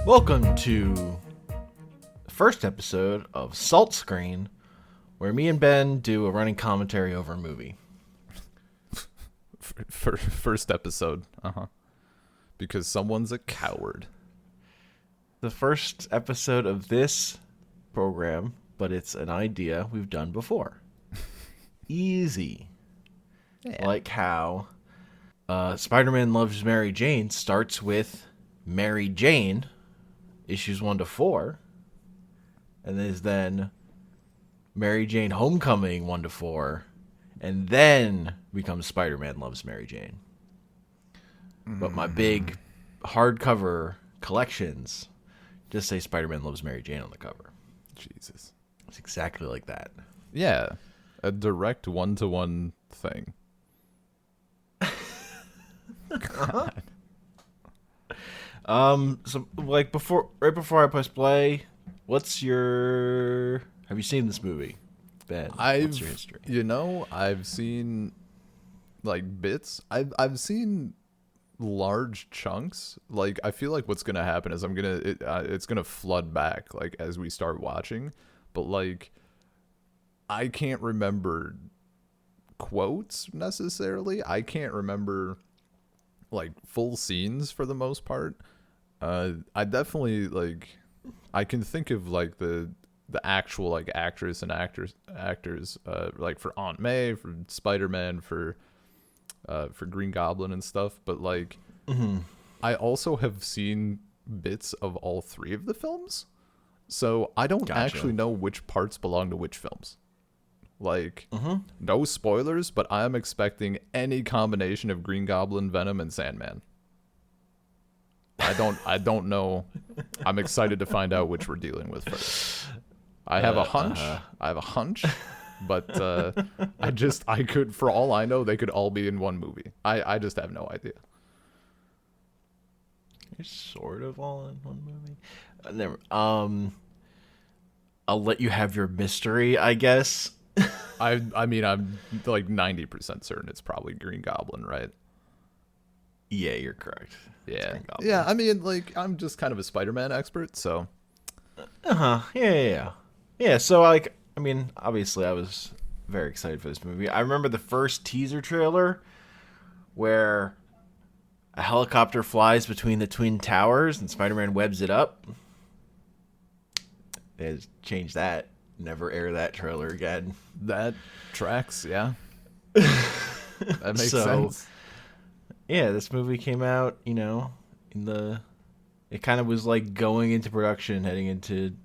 Welcome to the first episode of Salt Screen, where me and Ben do a running commentary over a movie. First episode, because someone's a coward. The first episode of this program, but it's an idea we've done before. Easy. Yeah. Like how Spider-Man Loves Mary Jane starts with Mary Jane, issues 1 to 4, and is then Mary Jane Homecoming 1 to 4, and then becomes Spider-Man Loves Mary Jane. But my big hardcover collections just say Spider-Man Loves Mary Jane on the cover. Jesus. It's exactly like that. Yeah, a direct one-to-one thing. God. So like right before I press play, have you seen this movie, Ben? What's your history? I've seen like bits. I've seen large chunks. Like I feel like what's gonna happen is it's gonna flood back like as we start watching. But like I can't remember quotes necessarily. I can't remember like full scenes for the most part. I definitely like I can think of like the actual like actress and actors like for Aunt May, for Spider-Man, for Green Goblin and stuff, but like I also have seen bits of all three of the films, so I don't actually know which parts belong to which films. Like no spoilers, but I'm expecting any combination of Green Goblin, Venom, and Sandman. I don't know. I'm excited to find out which we're dealing with first. I have a hunch, but I could, for all I know, they could all be in one movie. I just have no idea. You're sort of all in one movie. I'll let you have your mystery, I guess. I mean, I'm like 90% certain it's probably Green Goblin, right? Yeah, you're correct. Yeah. I mean, like, I'm just kind of a Spider-Man expert, so. Yeah. So, like, I mean, obviously, I was very excited for this movie. I remember the first teaser trailer where a helicopter flies between the Twin Towers and Spider-Man webs it up. They had changed that. Never air that trailer again. That tracks, yeah. That makes sense. Yeah, this movie came out, it kind of was like going into production, heading into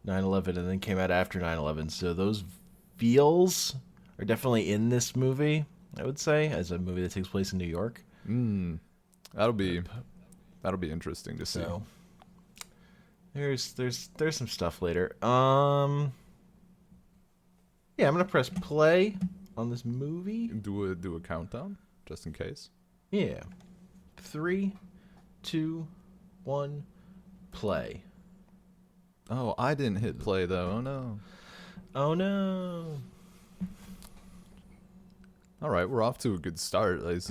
9/11, and then came out after 9/11. So those feels are definitely in this movie, I would say, as a movie that takes place in New York. That'll be interesting to see. So there's some stuff later. Yeah, I'm gonna press play on this movie. Do a countdown just in case. Yeah. 3, 2, 1, play. Oh, I didn't hit play though. Oh no. Oh no. All right, we're off to a good start. Like,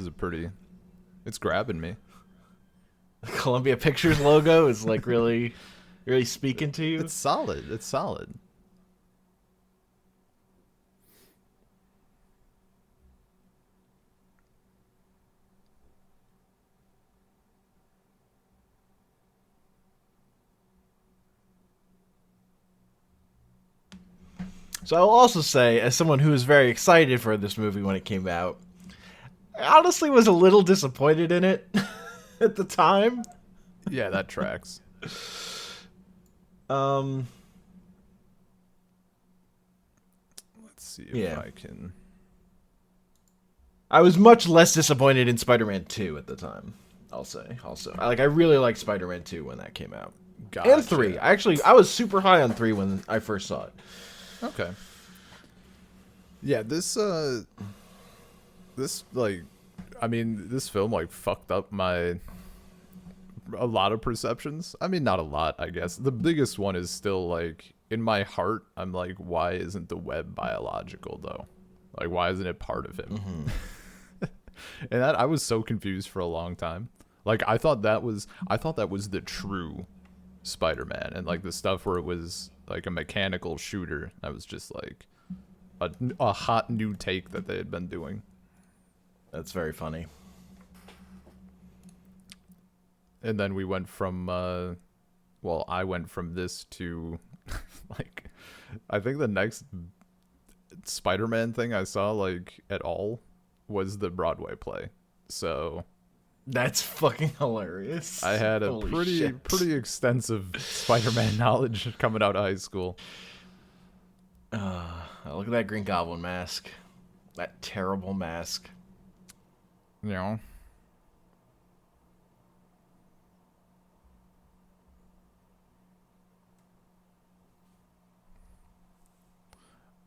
it's grabbing me. The Columbia Pictures logo is like really, really speaking to you. It's solid. So I'll also say, as someone who was very excited for this movie when it came out, I honestly was a little disappointed in it at the time. Yeah, that tracks. Let's see if I can. I was much less disappointed in Spider-Man 2 at the time. I'll say. Also, I really liked Spider-Man 2 when that came out. Gotcha. And 3. I was super high on 3 when I first saw it. Okay. Yeah, this film like fucked up a lot of perceptions. I mean, not a lot, I guess. The biggest one is still like in my heart, I'm like, why isn't the web biological though? Like, why isn't it part of him? And I was so confused for a long time. Like, I thought that was the true Spider-Man, and like the stuff where it was like a mechanical shooter, that was just like a hot new take that they had been doing. That's very funny. And then we went from well, I went from this to like I think the next Spider-Man thing I saw like at all was the Broadway play. So That's fucking hilarious. I had a Holy pretty shit. pretty extensive Spider-Man knowledge coming out of high school. Look at that Green Goblin mask. That terrible mask. You know,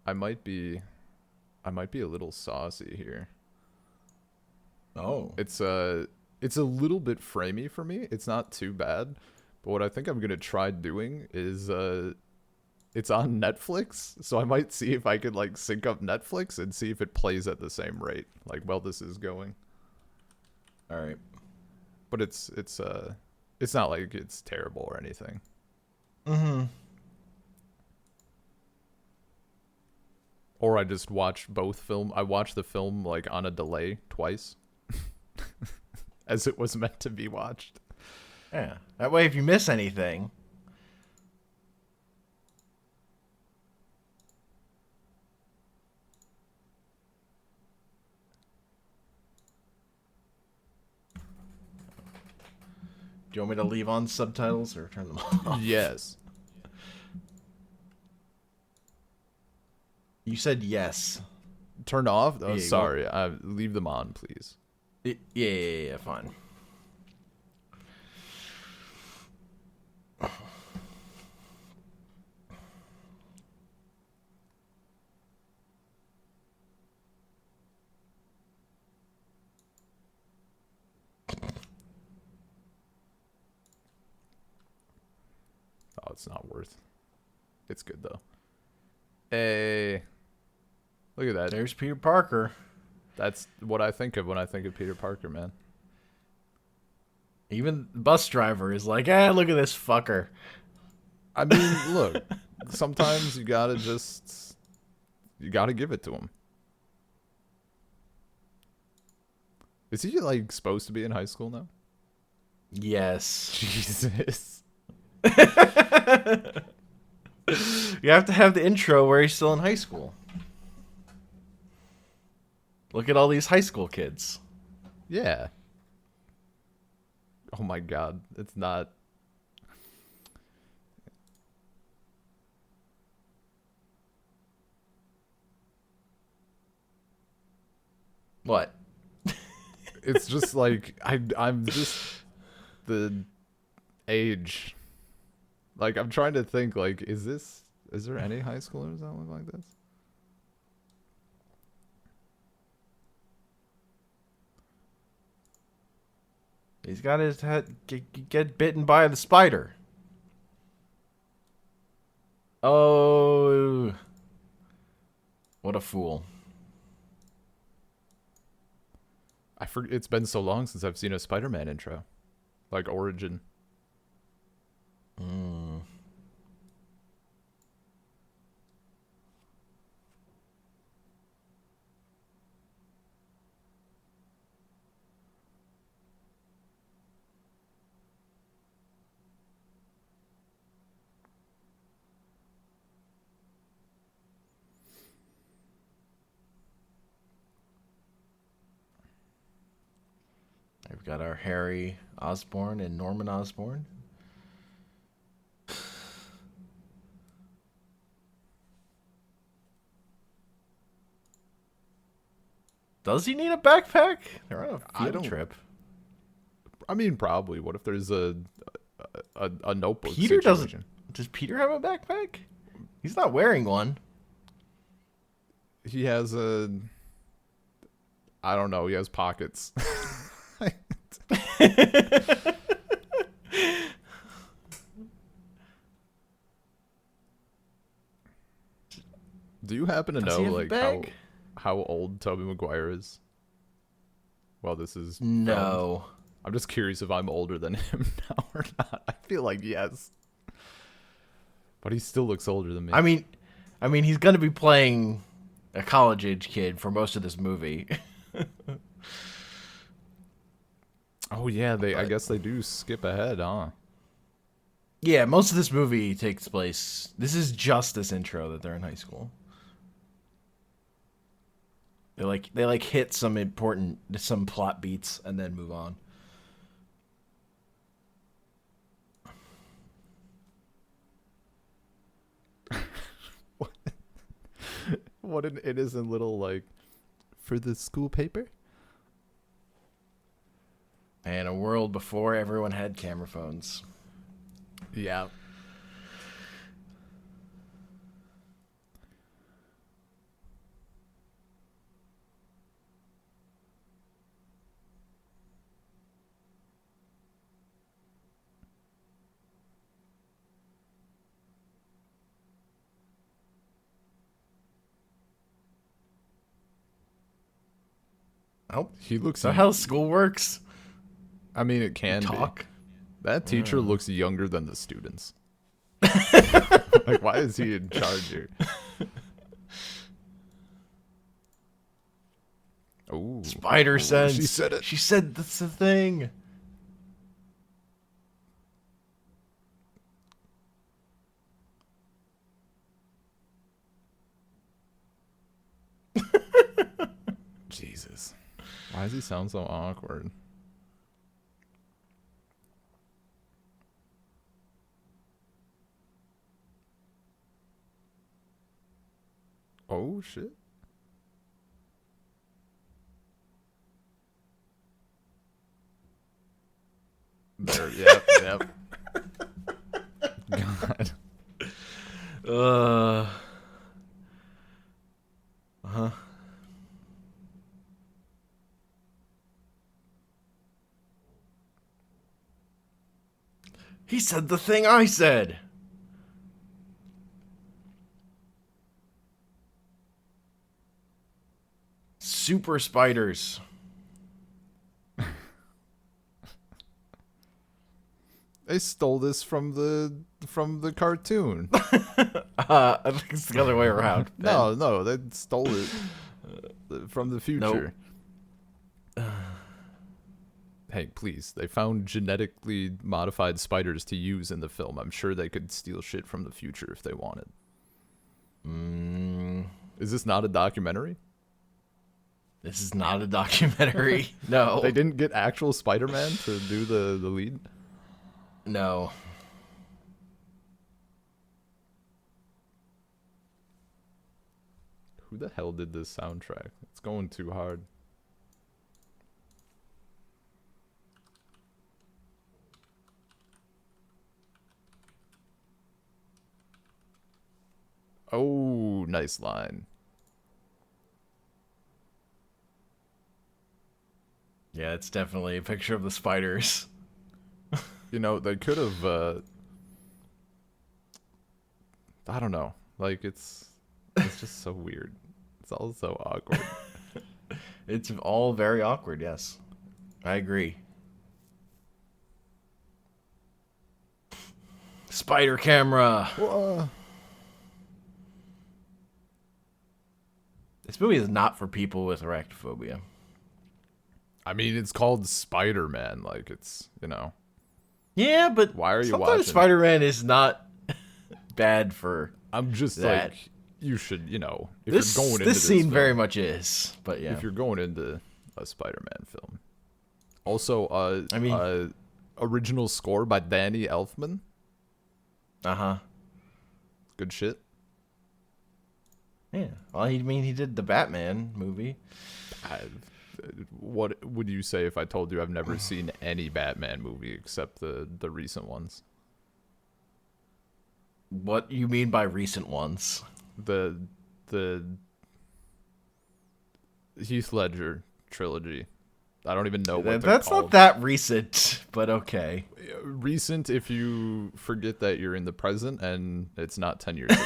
I might be a little saucy here. Oh. It's a little bit framey for me. It's not too bad, but what I think I'm gonna try doing is it's on Netflix, so I might see if I could like sync up Netflix and see if it plays at the same rate, like while this is going. All right. But it's not like it's terrible or anything. Mm-hmm. Or I just watched both film. I watched the film like on a delay twice, as it was meant to be watched. Yeah. That way, if you miss anything. Do you want me to leave on subtitles or turn them off? Yes. You said yes. Turn off? Oh, Yeah, sorry. Leave them on, please. Yeah, fine. Oh, it's not worth. It's good though. Hey, look at that. There's Peter Parker. That's what I think of when I think of Peter Parker, man. Even the bus driver is like, look at this fucker. I mean, look, sometimes you gotta give it to him. Is he like supposed to be in high school now? Yes. Jesus. You have to have the intro where he's still in high school. Look at all these high school kids. Yeah. Oh my god, it's not. What? It's just like I'm just the age. Like I'm trying to think like is there any high schoolers that look like this? He's got his head get bitten by the spider. Oh, what a fool! It's been so long since I've seen a Spider-Man intro, like origin. We've got our Harry Osborn and Norman Osborn. Does he need a backpack? They're on a field trip. I mean, probably. What if there's a notebook Peter situation? Does Peter have a backpack? He's not wearing one. He has I don't know. He has pockets. Do you happen to know like how old Tobey Maguire is? Well, this is no. I'm just curious if I'm older than him now or not. I feel like yes. But he still looks older than me. I mean, he's gonna be playing a college age kid for most of this movie. Oh yeah, I guess they do skip ahead, huh? Yeah, most of this movie takes place. This is just this intro that they're in high school. They like hit some plot beats and then move on. What an innocent little like for the school paper. And a world before everyone had camera phones. Yeah. Oh, He looks. so how school works? I mean, it can Talk. be. That teacher looks younger than the students. Like, why is he in charge here? Oh, Spider sense. She said it. She said that's the thing. Jesus. Why does he sound so awkward? Oh, shit. There, yep. God. Uh-huh. He said the thing I said. Super spiders. They stole this from the cartoon. I think it's the other way around. No, they stole it from the future. Nope. Hey, please. They found genetically modified spiders to use in the film. I'm sure they could steal shit from the future if they wanted. Is this not a documentary? This is not a documentary. No. They didn't get actual Spider-Man to do the lead? No. Who the hell did this soundtrack? It's going too hard. Oh, nice line. Yeah, it's definitely a picture of the spiders. You know, they could have I don't know. Like it's just so weird. It's all so awkward. It's all very awkward, yes. I agree. Spider camera. Well, This movie is not for people with arachnophobia. I mean, it's called Spider-Man. Like, it's, you know. Yeah, but Why are you sometimes watching? Spider-Man is not bad for I'm just that. like, you should, you know, if this. you're going into This scene film, very much is, but yeah. if you're going into a Spider-Man film. Also, I mean, original score by Danny Elfman. uh-huh. Good shit. Yeah. Well, he did the Batman movie. What would you say if I told you I've never seen any Batman movie except the recent ones? What you mean by recent ones? The Heath Ledger trilogy. I don't even know what they're That's called. not that recent, but okay. Recent if you forget that you're in the present and it's not 10 years ago.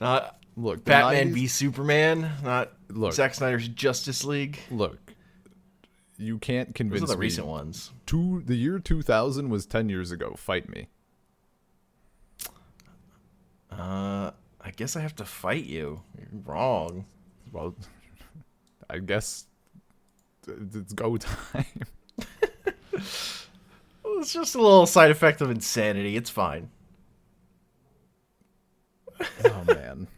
Not Look, Batman 90s v Superman, not Look. Zack Snyder's Justice League. Look, You can't Those are convince the me. recent ones. The year 2000 was 10 years ago. Fight me. I guess I have to fight you. You're wrong. Well, I guess it's go time. Well, it's just a little side effect of insanity. It's fine. Oh, man.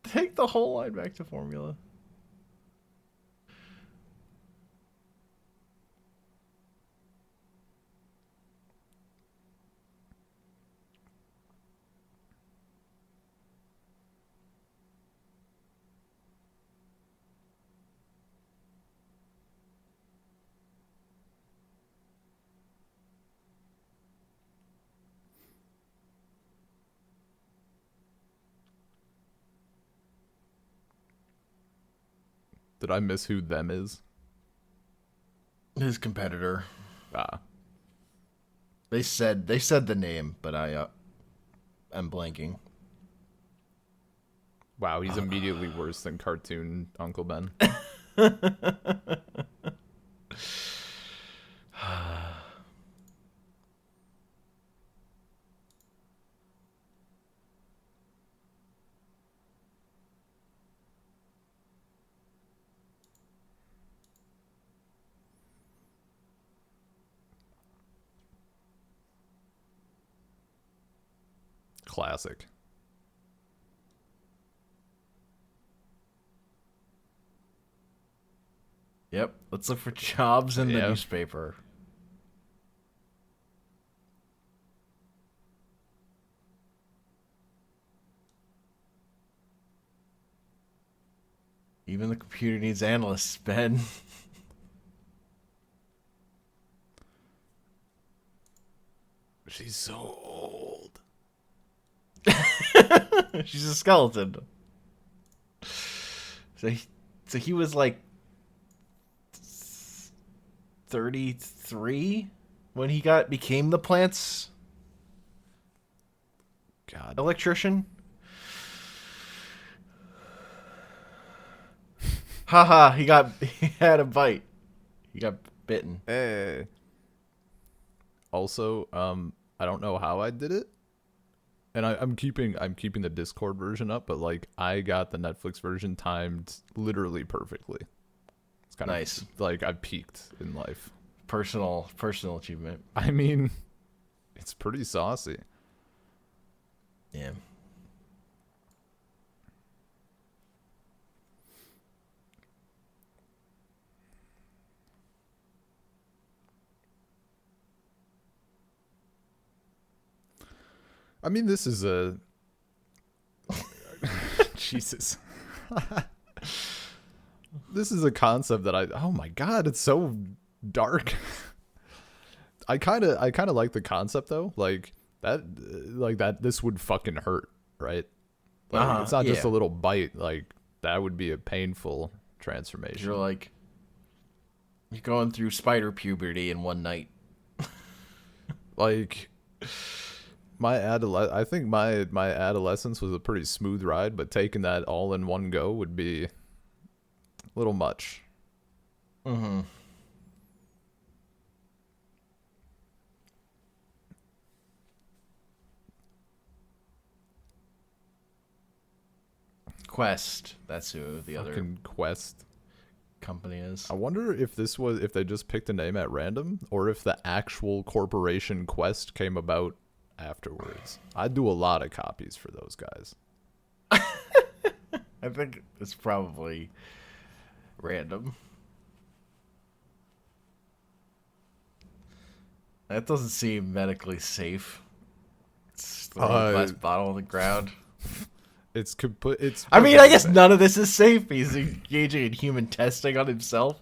Take the whole line back to formula. Did I miss who them is? His competitor. Ah. They said the name, but I'm blanking. Wow, he's immediately worse than cartoon Uncle Ben. Classic. Yep. Let's look for jobs in the Yeah. newspaper. Even the computer needs analysts, Ben. She's so old. She's a skeleton. So he was like 33 when he became the plant's God. electrician. Haha, he had a bite. He got bitten. Hey. Also, I don't know how I did it. And I'm keeping the Discord version up, but like I got the Netflix version timed literally perfectly. It's kind Nice. of like I've peaked in life. Personal achievement. I mean, it's pretty saucy. Yeah. I mean, this is a Jesus. This is a concept that oh my God, it's so dark. I kind of like the concept though, like that this would fucking hurt, right? Like it's not just a little bite, like that would be a painful transformation. You're going through spider puberty in one night. Like I think my adolescence was a pretty smooth ride, but taking that all in one go would be a little much. Mm-hmm. Quest. That's who the other Fucking Quest. company is. I wonder if they just picked a name at random, or if the actual corporation Quest came about afterwards. I'd do a lot of copies for those guys. I think it's probably random. That doesn't seem medically safe. It's throwing a glass bottle on the ground. It's complete. It's. I mean, I guess none of this is safe. He's engaging in human testing on himself.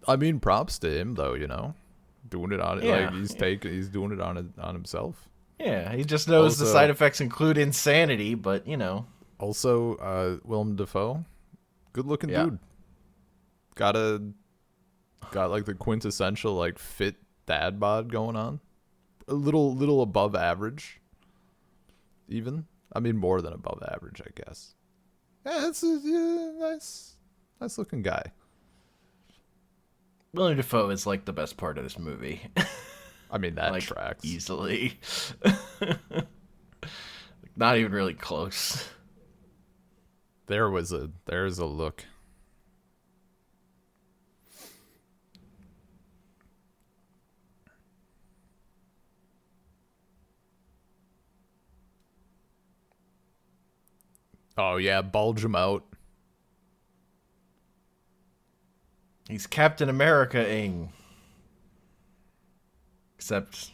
I mean, props to him though. You know, doing it on it. Yeah, Like he's doing it on himself. Yeah, he just knows the Also- side effects include insanity, but you know. Also, Willem Dafoe, good looking Yeah. dude. Got like the quintessential like fit dad bod going on. A little above average. Even. I mean, more than above average, I guess. Yeah, it's nice. Nice looking guy. Willem Dafoe is like the best part of this movie. I mean, that Like tracks. easily. Not even really close. There's a look. Oh yeah, bulge him out. He's Captain America-ing. Except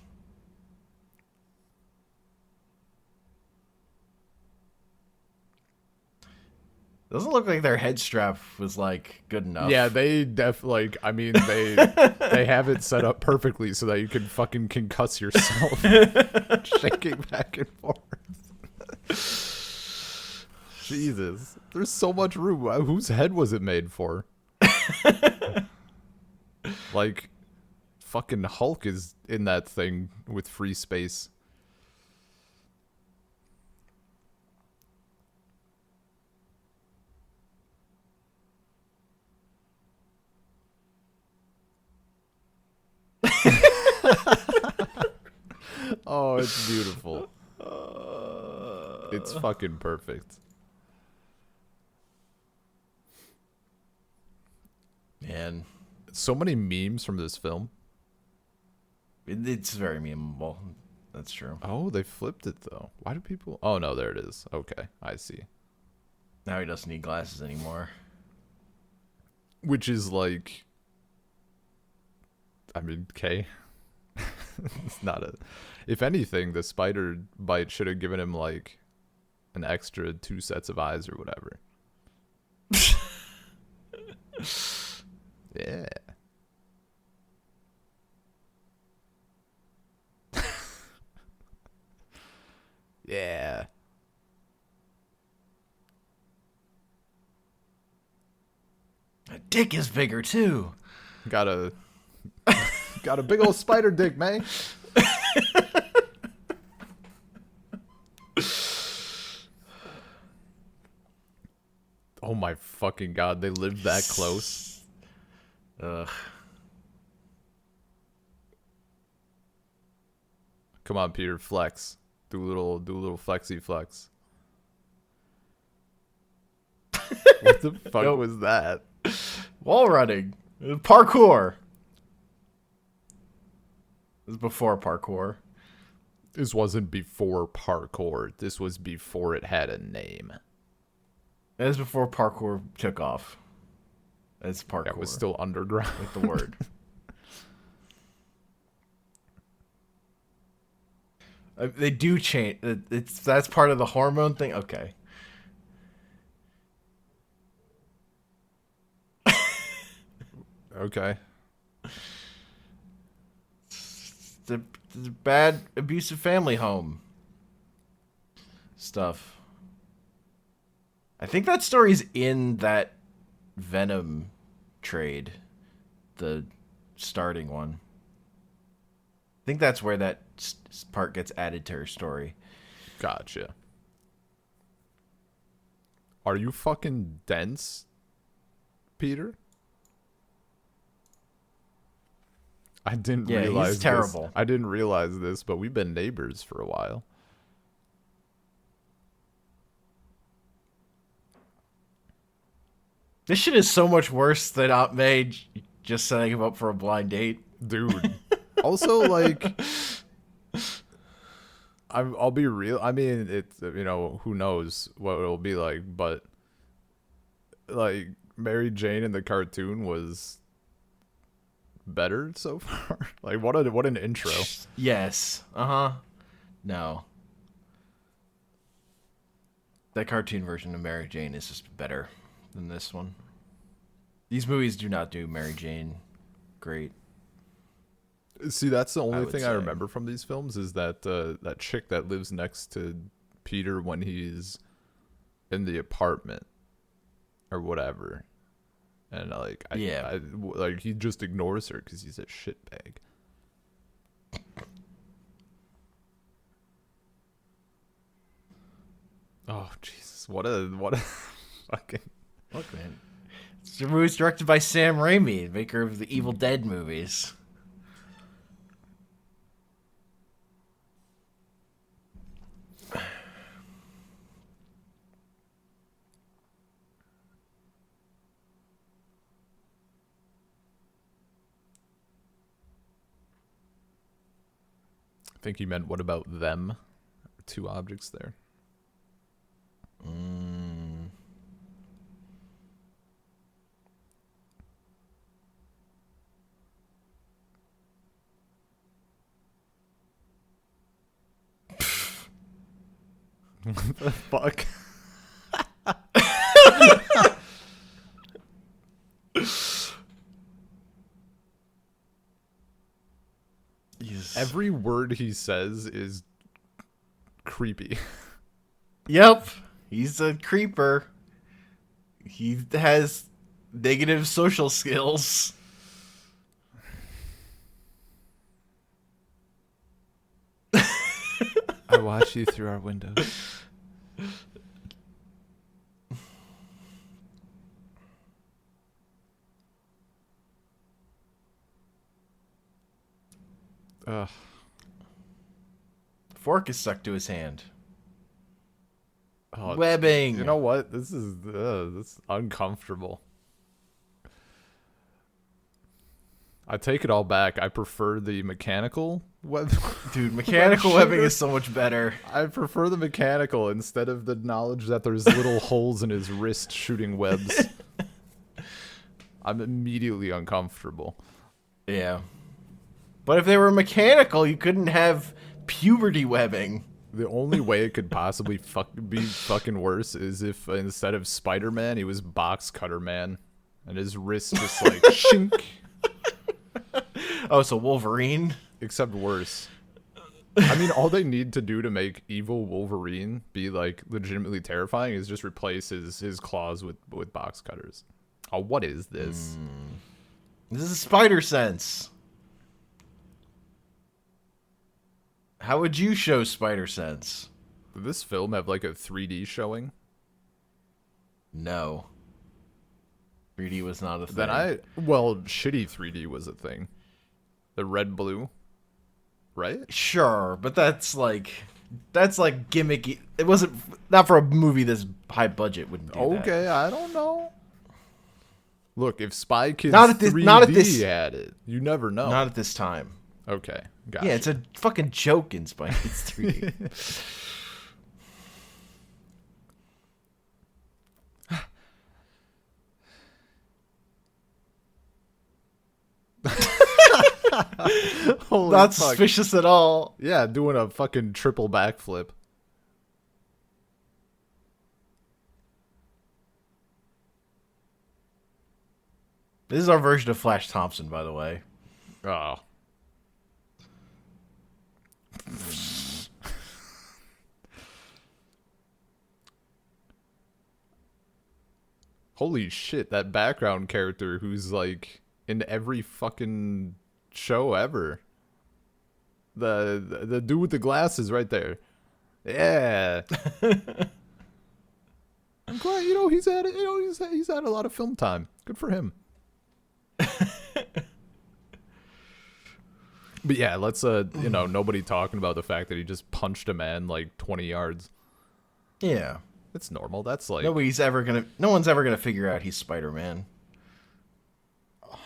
doesn't look like their head strap was like good enough. Yeah, they I mean, they have it set up perfectly so that you can fucking concuss yourself shaking back and forth. Jesus, there's so much room. Whose head was it made for? Like, fucking Hulk is in that thing with free space. Oh, it's beautiful. It's fucking perfect. Man, So many memes from this film. it's very memeable. That's true. Oh, they flipped it though. Why do people? Oh no, there it is. Okay, I see. Now he doesn't need glasses anymore. Which is like, I mean, okay. It's not a. If anything, the spider bite should have given him like an extra 2 sets of eyes or whatever. Yeah. Yeah. My dick is bigger too. Got a got a big old spider dick, man. Oh my fucking god, they lived that close. Ugh. Come on, Peter, flex. Do a little flexy flex. What the fuck Nope. was that? Wall running. Parkour. This is before parkour. This wasn't before parkour. This was before it had a name. This is before parkour took off. It's parkour. That was still underground. like the word. They do change. That's part of the hormone thing. Okay. Okay. The bad abusive family home stuff. I think that story's in that Venom trade, the starting one. I think that's where that part gets added to her story. Gotcha. Are you fucking dense, Peter? I didn't Yeah, realize he's terrible. this. I didn't realize this, but we've been neighbors for a while. This shit is so much worse than Aunt May just setting him up for a blind date. Dude. Also, like, I'll be real. I mean, it's, you know, who knows what it'll be like, but like Mary Jane in the cartoon was better so far. Like, what an intro. Yes. Uh-huh. No. That cartoon version of Mary Jane is just better than this one. These movies do not do Mary Jane great. See, that's the only would thing I say. remember from these films is that that chick that lives next to Peter when he's in the apartment or whatever, and like, like he just ignores her because he's a shitbag. Oh Jesus! What a fucking. Look, man. The movie's directed by Sam Rami, maker of the Evil Dead movies. I think he meant, what about them? Two objects there. What the fuck? Every word he says is creepy. Yep, he's a creeper. He has negative social skills. I watch you through our windows. Ugh. Fork is stuck to his hand. Oh, Webbing. you know what? This is uncomfortable. I take it all back. I prefer the mechanical web. Dude, mechanical webbing is so much better. I prefer the mechanical instead of the knowledge that there's little holes in his wrist shooting webs. I'm immediately uncomfortable. Yeah. But if they were mechanical, you couldn't have puberty webbing. The only way it could possibly be fucking worse is if instead of Spider-Man, he was Box Cutter Man. And his wrist just like shink. Oh, so Wolverine? Except worse. I mean, all they need to do to make evil Wolverine be like legitimately terrifying is just replace his claws with box cutters. Oh, what is this? This is Spider Sense. How would you show Spider Sense? Did this film have like a 3D showing? No. 3D was not a thing. Well, shitty 3D was a thing. The red blue, right? Sure, but that's like gimmicky. It wasn't not for a movie this high budget wouldn't do that. Okay, I don't know. Look, if Spy Kids Not at this- 3D not at this- had it, you never know. Not at this time. Okay, gotcha. Yeah, it's a fucking joke in Spy Kids 3D. Holy Not fuck. suspicious at all. Yeah, doing a fucking triple backflip. This is our version of Flash Thompson, by the way. Oh. Holy shit, that background character who's like in every fucking show ever. The dude with the glasses right there. Yeah. I'm glad, he's had he's had a lot of film time. Good for him. But yeah, let's nobody talking about the fact that he just punched a man like 20 yards. Yeah. It's normal. That's like No one's ever gonna figure out he's Spider-Man.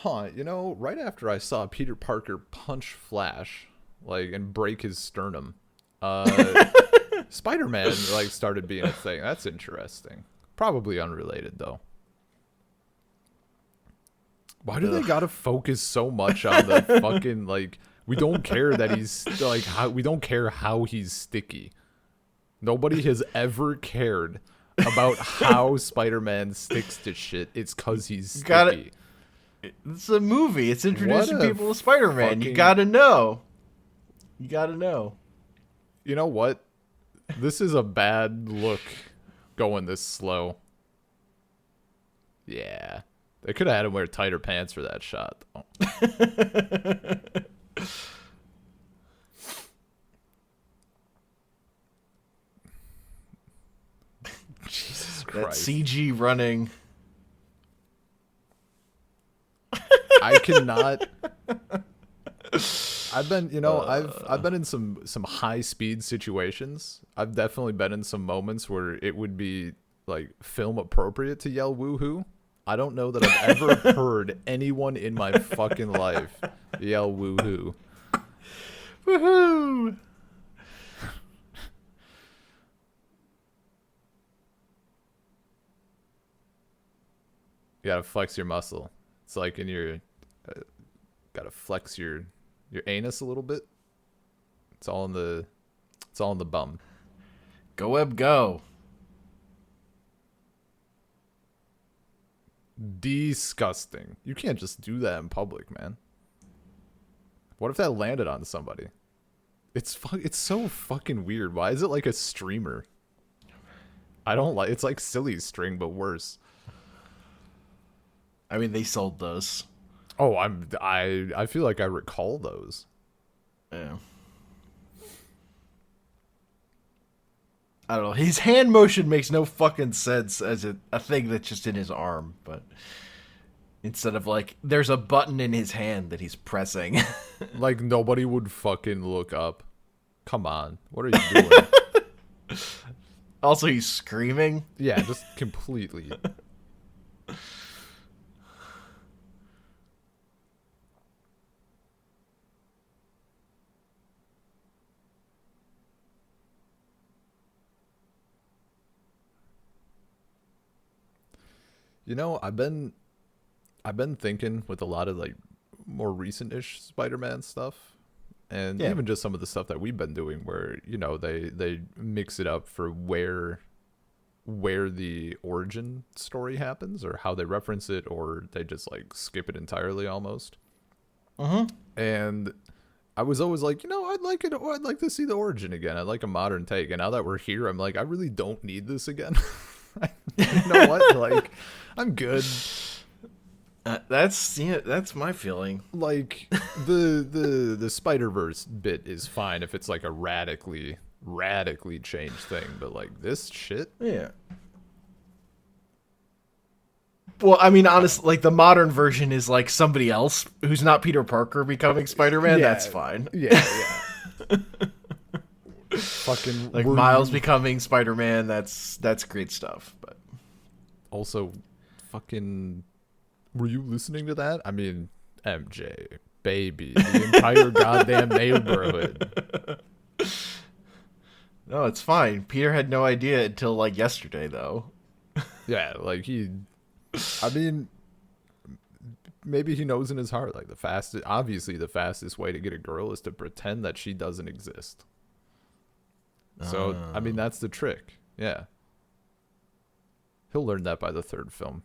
right after I saw Peter Parker punch Flash, and break his sternum, Spider-Man started being a thing. That's interesting. Probably unrelated though. Why do they gotta focus so much on the fucking we don't care that he's we don't care how he's sticky. Nobody has ever cared about how Spider-Man sticks to shit. It's cause he's sticky. It's a movie. It's introducing What a people to Spider-Man. You fucking- gotta know. You gotta know. You know what? This is a bad look going this slow. Yeah. They could have had him wear tighter pants for that shot, though. Jesus That Christ. CG running. I cannot. I've been, I've been in some high speed situations. I've definitely been in some moments where it would be like film appropriate to yell woohoo. I don't know that I've ever heard anyone in my fucking life yell woohoo. Woohoo! You gotta flex your muscle. It's like in your, gotta flex your anus a little bit. It's all in the bum. Go Web, go. Disgusting. You can't just do that in public, man. What if that landed on somebody? It's so fucking weird. Why is it like a streamer? I don't like. It's like silly string, but worse. I mean, they sold those. Oh, I feel like I recall those. Yeah. I don't know. His hand motion makes no fucking sense as a thing that's just in his arm, but instead of like, there's a button in his hand that he's pressing. Like nobody would fucking look up. Come on, what are you doing? Also, he's screaming. Yeah, just completely. I've been thinking with a lot of like more recent-ish Spider-Man stuff, and Yeah. even just some of the stuff that we've been doing, where they mix it up for where the origin story happens, or how they reference it, or they just like skip it entirely almost. And I was always like, I'd like it. I'd like to see the origin again. I'd like a modern take. And now that we're here, I'm like, I really don't need this again. You know what? Like, I'm good. That's my feeling. Like the Spider-Verse bit is fine if it's like a radically changed thing, but like this shit. Yeah. Well, I mean, honestly, like the modern version is like somebody else who's not Peter Parker becoming Spider-Man. Yeah. That's fine. Yeah. Fucking Like Miles becoming Spider-Man. That's great stuff. But also, fucking, were you listening to that? I mean, MJ, baby, the entire goddamn neighborhood. no, it's fine. Peter had no idea until like yesterday, though. Yeah, like I mean, maybe he knows in his heart, like obviously the fastest way to get a girl is to pretend that she doesn't exist. So, I mean, that's the trick. Yeah. He'll learn that by the third film.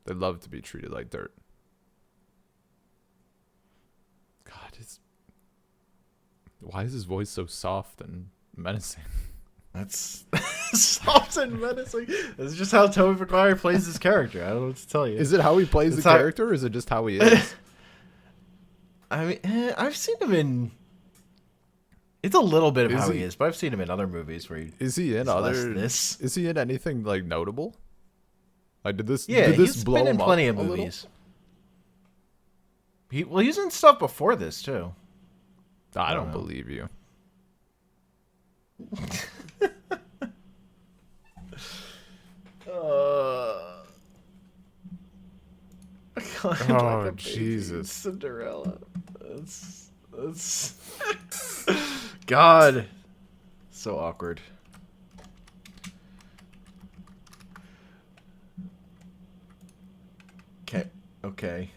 They love to be treated like dirt. God, why is his voice so soft and menacing? That's soft and menacing. That's just how Tobey Maguire plays his character. I don't know what to tell you. Is it how he plays the character, or is it just how he is? I mean, I've seen him in. It's a little bit of how he is, but I've seen him in other movies where he is he in other. This is he in anything like notable? Like did this? Yeah, did this he's blow been in him plenty up of a movies. He's in stuff before this too. I don't believe you. Oh Jesus, Cinderella. That's God, so awkward. Okay.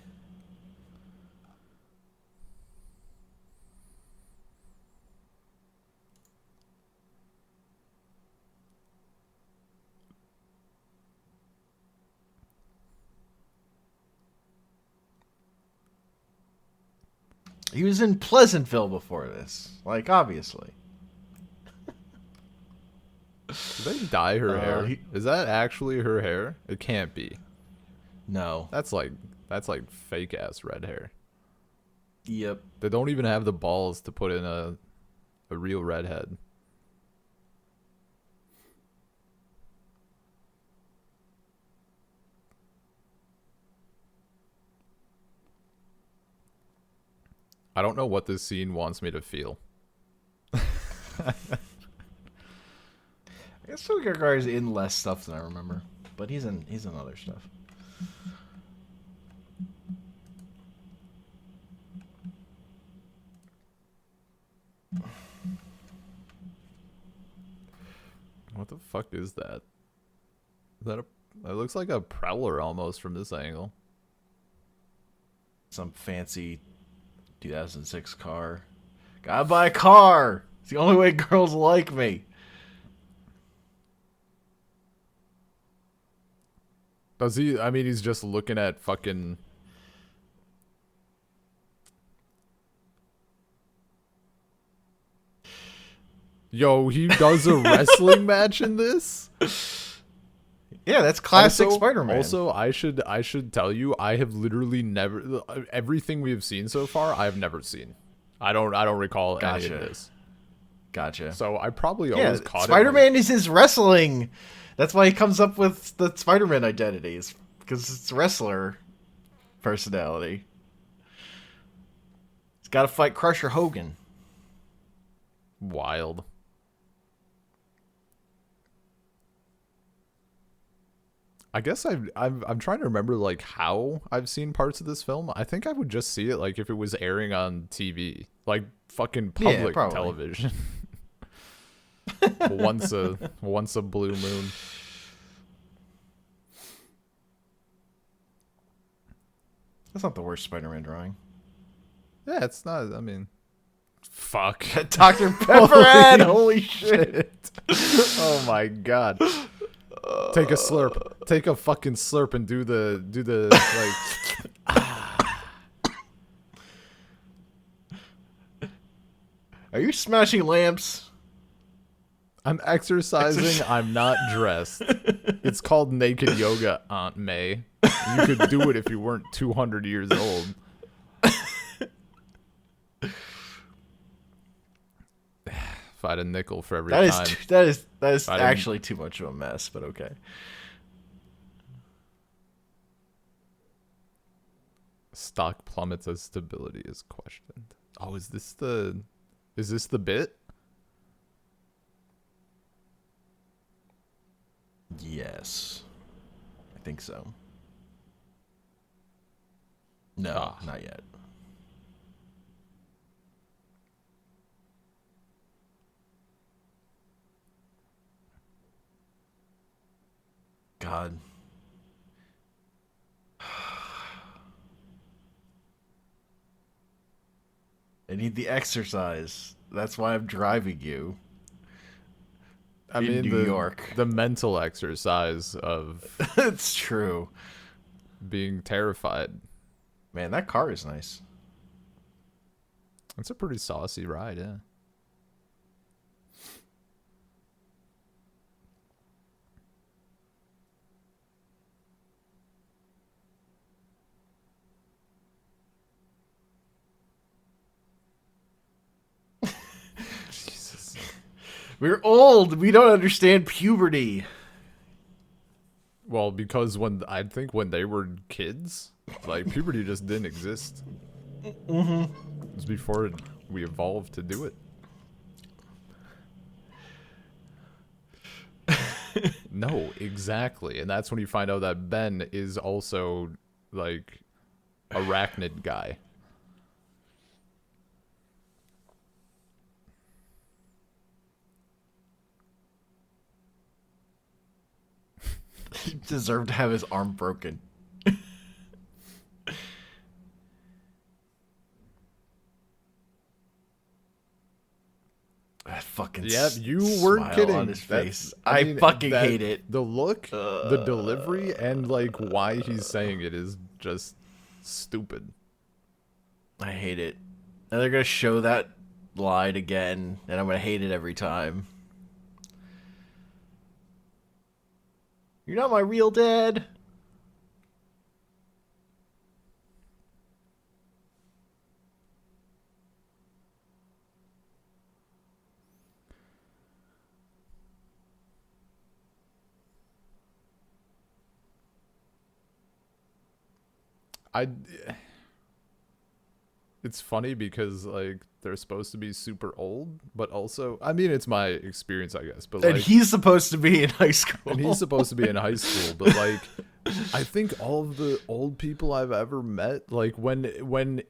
He was in Pleasantville before this. Like, obviously. Did they dye her hair? Is that actually her hair? It can't be. No. That's like fake ass red hair. Yep. They don't even have the balls to put in a real redhead. I don't know what this scene wants me to feel. I guess Phil Gargar's in less stuff than I remember, but he's in other stuff. What the fuck is that? Is that a? It looks like a Prowler almost from this angle. Some fancy 2006 car. Gotta buy a car. It's the only way girls like me. Does he? I mean, he's just looking at fucking. Yo, he does a wrestling match in this? Yeah, that's classic Spider-Man. Also, I should tell you, I have literally never everything we have seen so far, I have never seen. I don't recall any of this. Gotcha. So I probably always caught Spider-Man is his wrestling. That's why he comes up with the Spider-Man identities, because it's wrestler personality. He's got to fight Crusher Hogan. Wild. I guess I'm trying to remember like how I've seen parts of this film. I think I would just see it like if it was airing on TV, like fucking public television. once a blue moon. That's not the worst Spider-Man drawing. Yeah, it's not. I mean, fuck. Dr. Pepperhead. Holy shit. Oh my god. Take a slurp. Take a fucking slurp and do the like. Are you smashing lamps? I'm exercising. I'm not dressed. It's called naked yoga, Aunt May. You could do it if you weren't 200 years old. If I had a nickel for every time. That is actually too much of a mess, but okay. Stock plummets as stability is questioned. Oh, is this the bit? Yes. I think so. No, not yet. God. I need the exercise. That's why I'm driving you. I mean, New York. The mental exercise of It's true. being terrified. Man, that car is nice. It's a pretty saucy ride, yeah. Jesus. We're old. We don't understand puberty. Well, because I think when they were kids, like puberty just didn't exist. Mm-hmm. It was before we evolved to do it. No, exactly. And that's when you find out that Ben is also like arachnid guy. He deserved to have his arm broken. That fucking you weren't kidding. On his face. I fucking hate it. The look, the delivery, and like why he's saying it is just stupid. I hate it. And they're gonna show that line again, and I'm gonna hate it every time. You're not my real dad. it's funny because like they're supposed to be super old, but also, I mean, it's my experience, I guess, but And like, he's supposed to be in high and he's school. supposed to be in high school, but like, I think all of the old people I've ever met, like when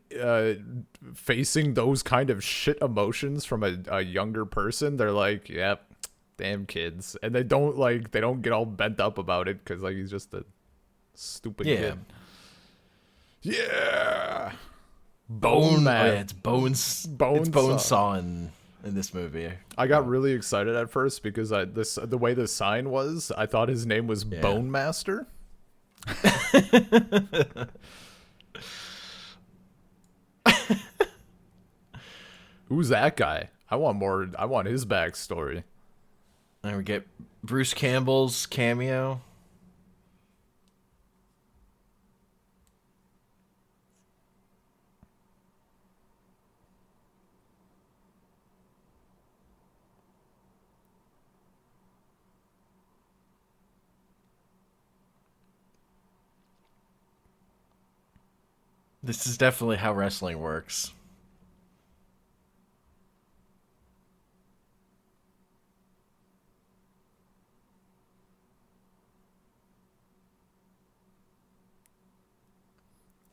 facing those kind of shit emotions from a younger person, they're like, "Yep, damn kids," and they don't get all bent up about it because like he's just a stupid Yeah. kid. Yeah, Bone. Oh yeah, man, it's Bones. It's bone Bone saw. Saw in this movie. I got really excited at first because the way the sign was, I thought his name was Yeah. Bone Master. Who's that guy? I want more. I want his backstory. And we get Bruce Campbell's cameo. This is definitely how wrestling works.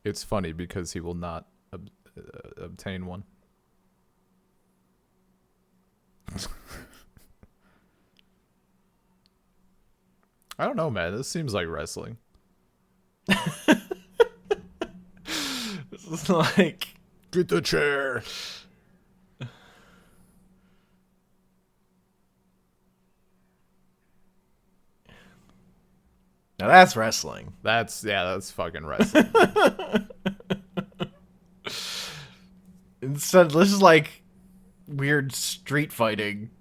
It's funny because he will not obtain one. I don't know, man. This seems like wrestling. This is like Get the chair. now that's wrestling. That's fucking wrestling. Instead, this is like weird street fighting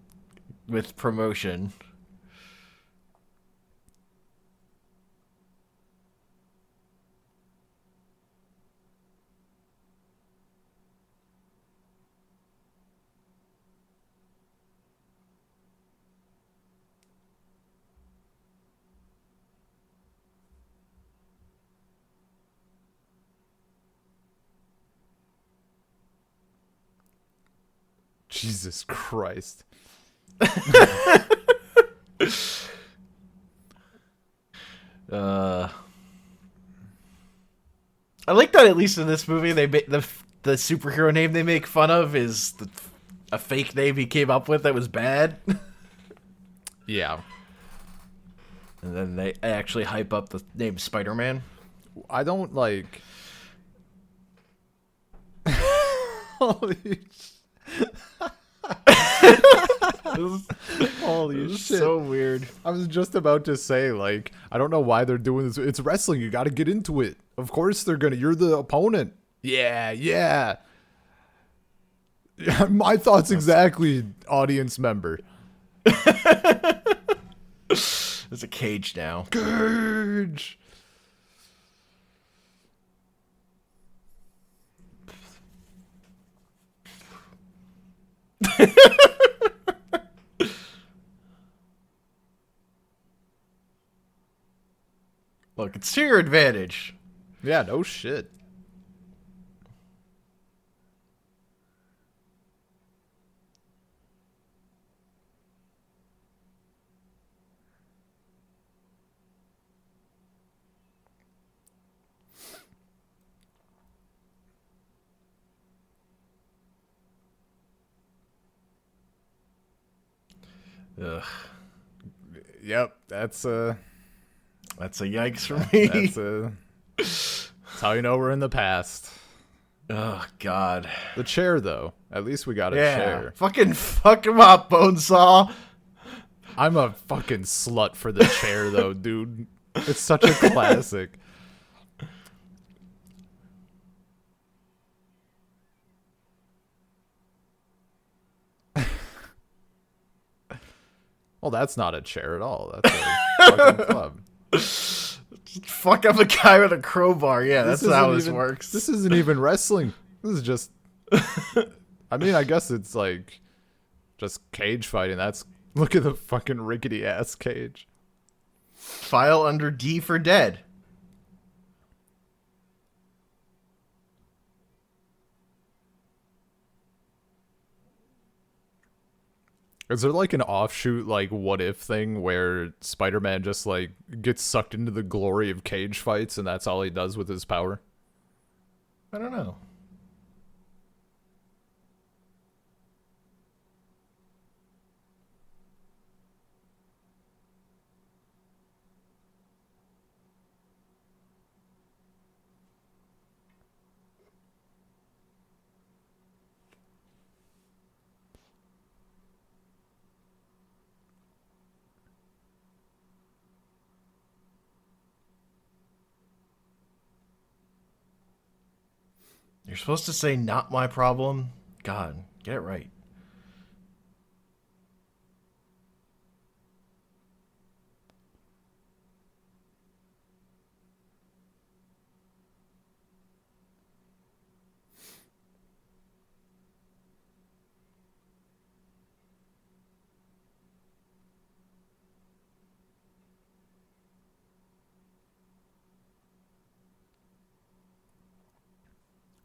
with promotion. Jesus Christ. I like that at least in this movie the superhero name they make fun of is a fake name he came up with that was bad. Yeah. And then they actually hype up the name Spider-Man. I don't like. Holy Holy It's shit. so weird. I was just about to say, like, I don't know why they're doing this. It's wrestling. You got to get into it. Of course they're going to. You're the opponent. Yeah, yeah. My thoughts exactly, audience member. There's a cage now. Gurge. Look, it's to your advantage. Yeah, no shit. Ugh. Yep, that's That's a yikes for me. that's how you know we're in the past. Oh, God. The chair, though. At least we got a Yeah. chair. Fucking fuck him up, Bonesaw. I'm a fucking slut for the chair, though, dude. It's such a classic. Well, that's not a chair at all. That's a fucking club. Fuck up a guy with a crowbar. Yeah, that's how this isn't works. This isn't even wrestling. This is just. I mean, I guess it's like just cage fighting. Look at the fucking rickety ass cage. File under D for dead. Is there like an offshoot, like, what if thing where Spider-Man just like gets sucked into the glory of cage fights and that's all he does with his power? I don't know. You're supposed to say not my problem? God, get it right.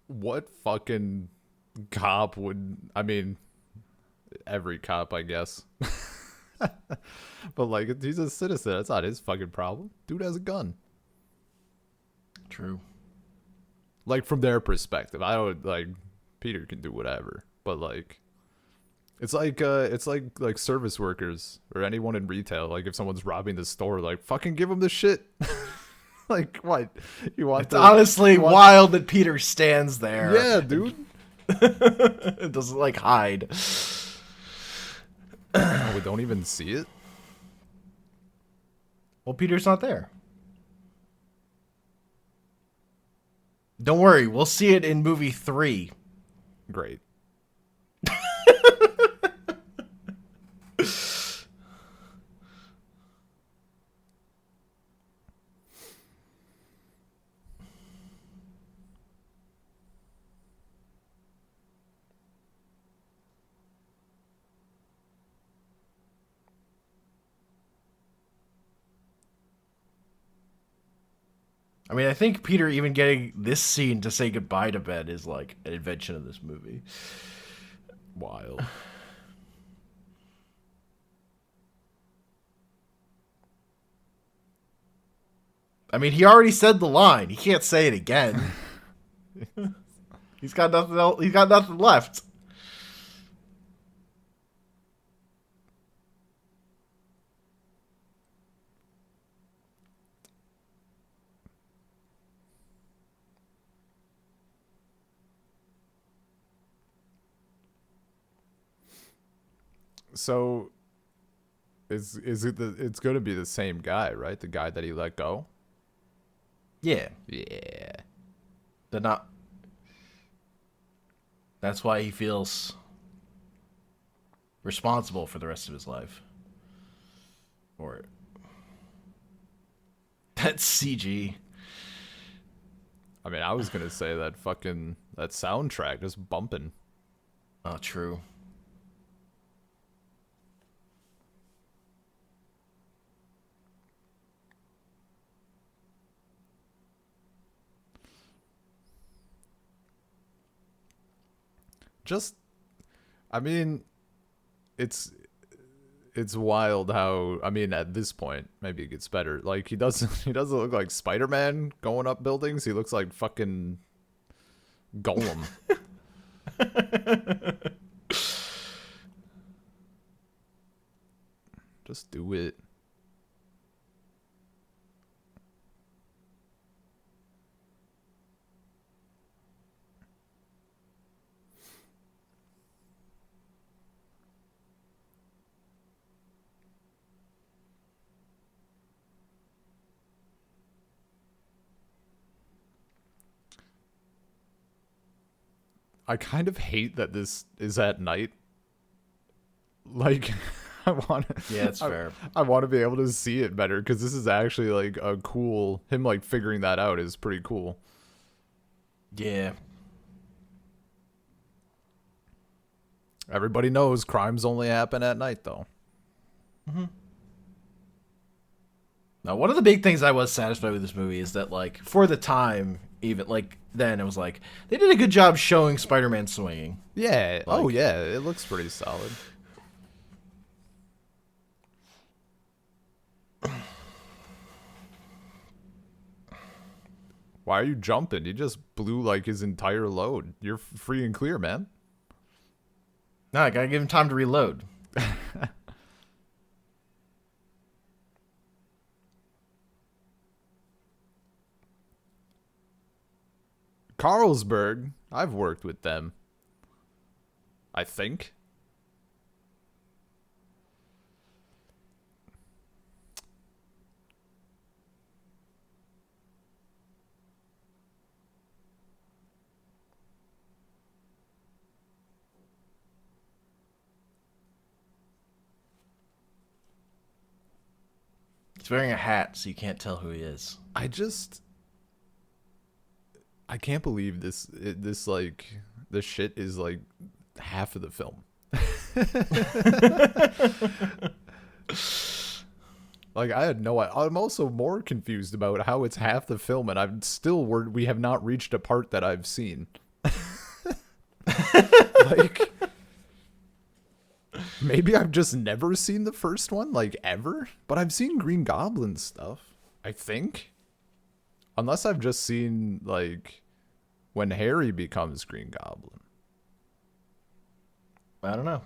What fucking cop would, I mean, every cop, I guess. But like, he's a citizen. That's not his fucking problem. Dude has a gun. True. Like, from their perspective, I don't like. Peter can do whatever, but like, it's like service workers or anyone in retail. Like, if someone's robbing the store, like, fucking give them the shit. Like, what you want? It's honestly wild that Peter stands there. Yeah, dude. It doesn't like hide. Oh, we don't even see it. Well, Peter's not there. Don't worry, we'll see it in movie 3. Great. I mean, I think Peter even getting this scene to say goodbye to Ben is like an invention of this movie. Wild. I mean, he already said the line. He can't say it again. He's got nothing else. He's got nothing left. So, is it it's going to be the same guy, right? The guy that he let go. Yeah, Yeah. they're not. That's why he feels responsible for the rest of his life. Or that's CG. I mean, I was gonna say that soundtrack just bumping. Oh, true. Just, I mean, it's wild how, I mean, at this point maybe it gets better. Like, he doesn't he doesn't look like Spider-Man going up buildings. He looks like fucking Golem. Just do it. I kind of hate that this is at night. Like, I want to. Yeah, it's fair. I want to be able to see it better because this is actually like a cool. Him like figuring that out is pretty cool. Yeah. Everybody knows crimes only happen at night, though. Now, one of the big things I was satisfied with this movie is that, like, for the time, even like then, it was like they did a good job showing Spider-Man swinging. Yeah. Like, oh yeah, it looks pretty solid. Why are you jumping? You just blew like his entire load. You're free and clear, man. No, I gotta give him time to reload. Carlsberg. I've worked with them. I think. He's wearing a hat, so you can't tell who he is. I can't believe this shit is like half of the film. Like I had no. I'm also more confused about how it's half the film, and we have not reached a part that I've seen. Like maybe I've just never seen the first one, like ever. But I've seen Green Goblin stuff. I think, unless I've just seen like when Harry becomes Green Goblin. I don't know.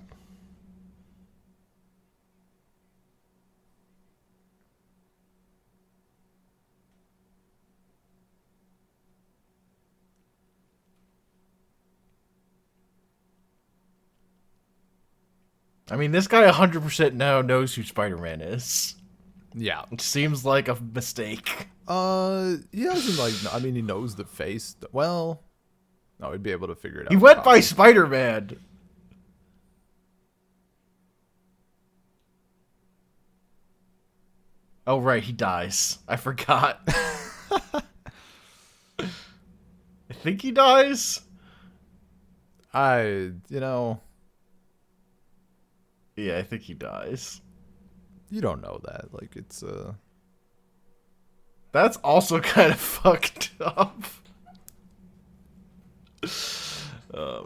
I mean, this guy 100% now knows who Spider-Man is. Yeah. Which seems like a mistake. He doesn't like. I mean, he knows the face. Well, no, he'd be able to figure it out. He went by Spider-Man. Oh, right, he dies. I forgot. I think he dies. You know, Yeah, I think he dies. you don't know that. Like, it's, That's also kind of fucked up. Oh, man.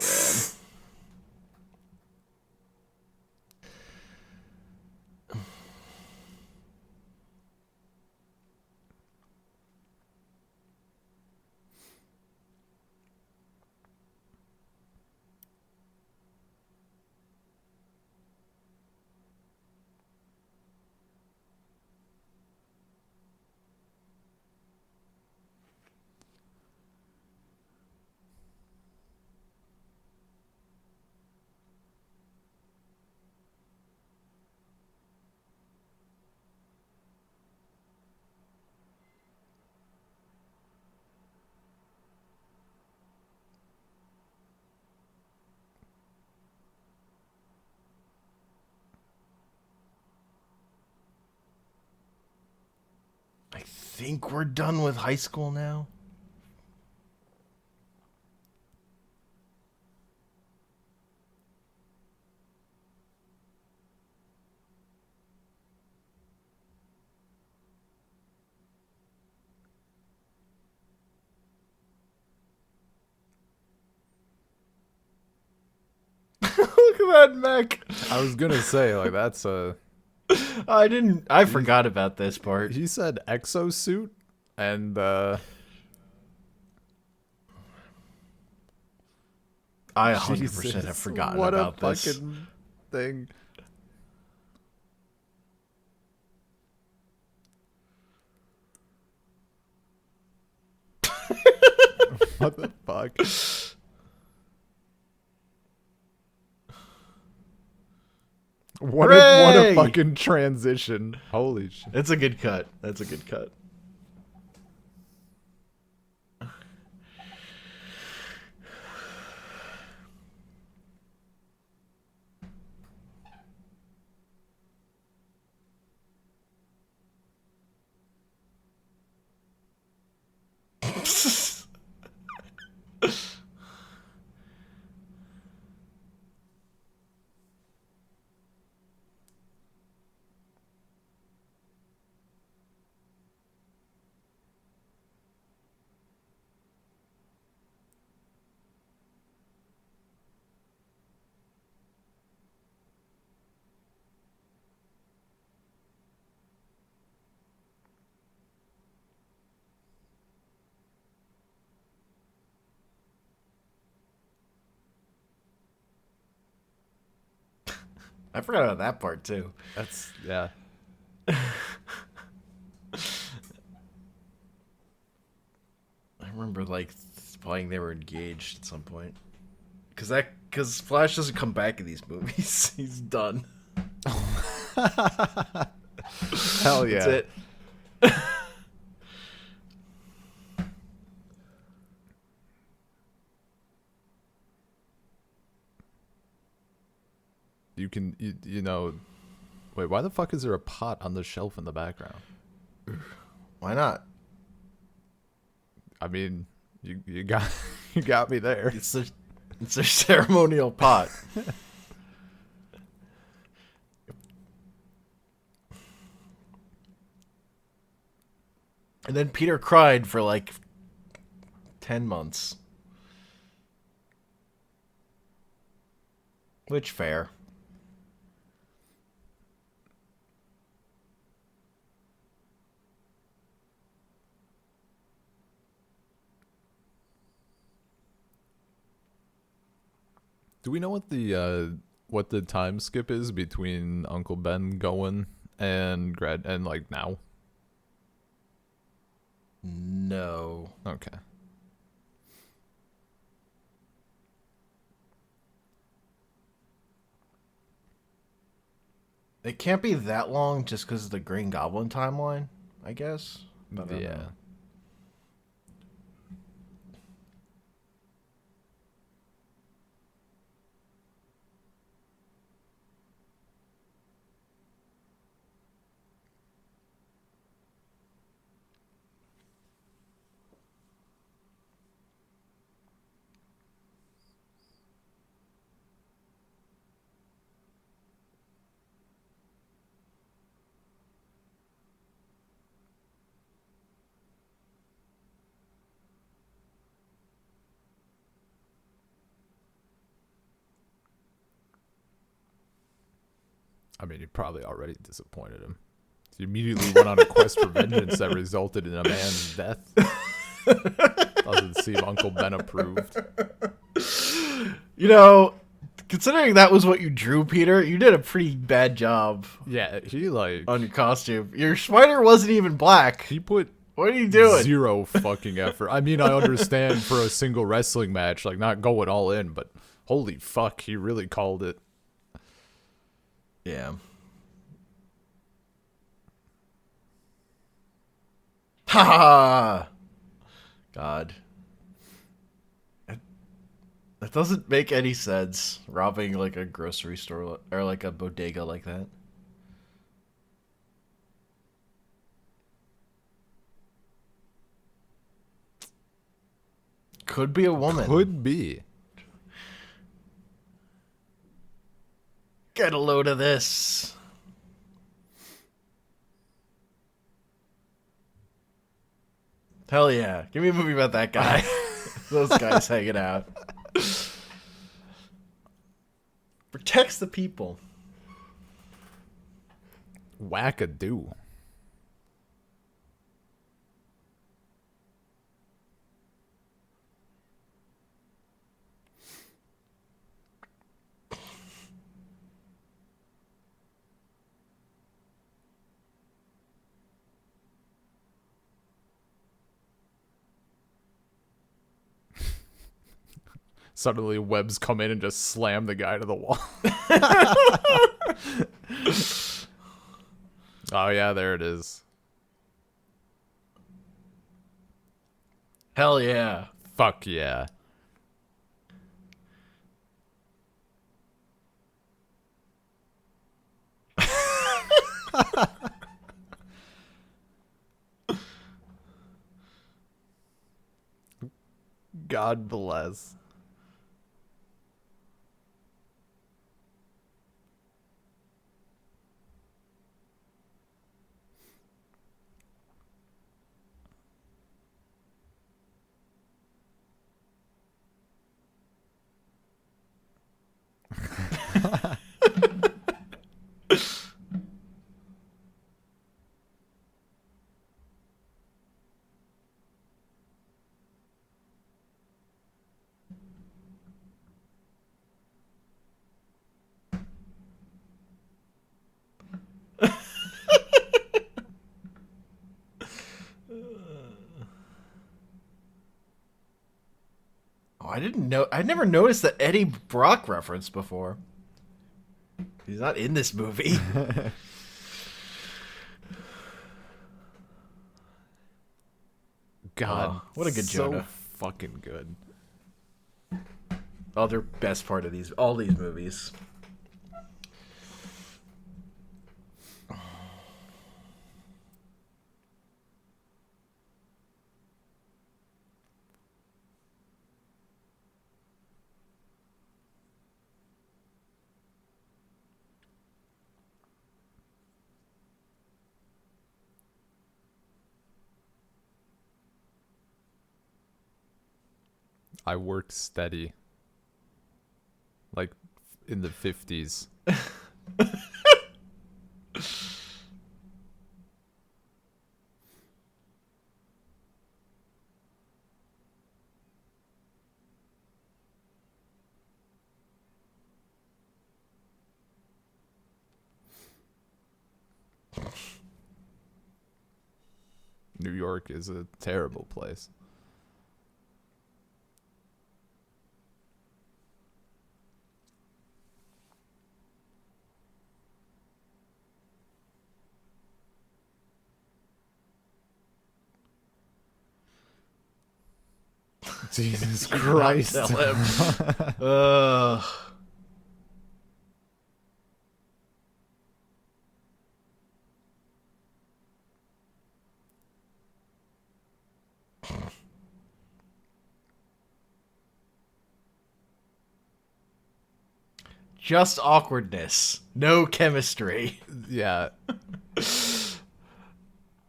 I think we're done with high school now. Look at that mech. I was gonna say, like, that's I forgot about this part. he said exosuit, and, I 100% Jesus, have forgotten what about a this. fucking thing. What the fuck? What a Hooray! fucking transition. Holy shit. That's a good cut. That's a good cut. I forgot about that part too. That's yeah. I remember like implying they were engaged at some point. Because Flash doesn't come back in these movies. He's done. Hell That's yeah. it. You can you know. Wait, why the fuck is there a pot on the shelf in the background? Why not? I mean, you got you got me there. It's their ceremonial pot. And then Peter cried for like 10 months. Which fair. Do we know what the time skip is between Uncle Ben going and grad and like now? No. Okay. It can't be that long just because of the Green Goblin timeline, I guess. I don't Yeah. know. I mean, you probably already disappointed him. He immediately went on a quest for vengeance that resulted in a man's death. Doesn't seem Uncle Ben approved. You know, considering that was what you drew, Peter, you did a pretty bad job Yeah, he like on your costume. Your spider wasn't even black. he put What are you doing? zero fucking effort. I mean, I understand for a single wrestling match, like not going all in, but holy fuck, he really called it. Yeah. Ha ha ha! God. That doesn't make any sense, robbing like a grocery store or like a bodega like that. Could be a woman. Could be. Get a load of this. Hell yeah. Give me a movie about that guy. Those guys hanging out. Protects the people. Wackadoo. Suddenly, webs come in and just slam the guy to the wall. Oh, yeah, there it is. Hell yeah. Fuck yeah. God bless. I didn't know. I never noticed that Eddie Brock reference before. He's not in this movie. God, what a good so Jonah. fucking good. Other best part of all these movies. I worked steady. Like in the 50s. New York is a terrible place. Jesus Christ. Tell him. Ugh. Just awkwardness. No chemistry. Yeah.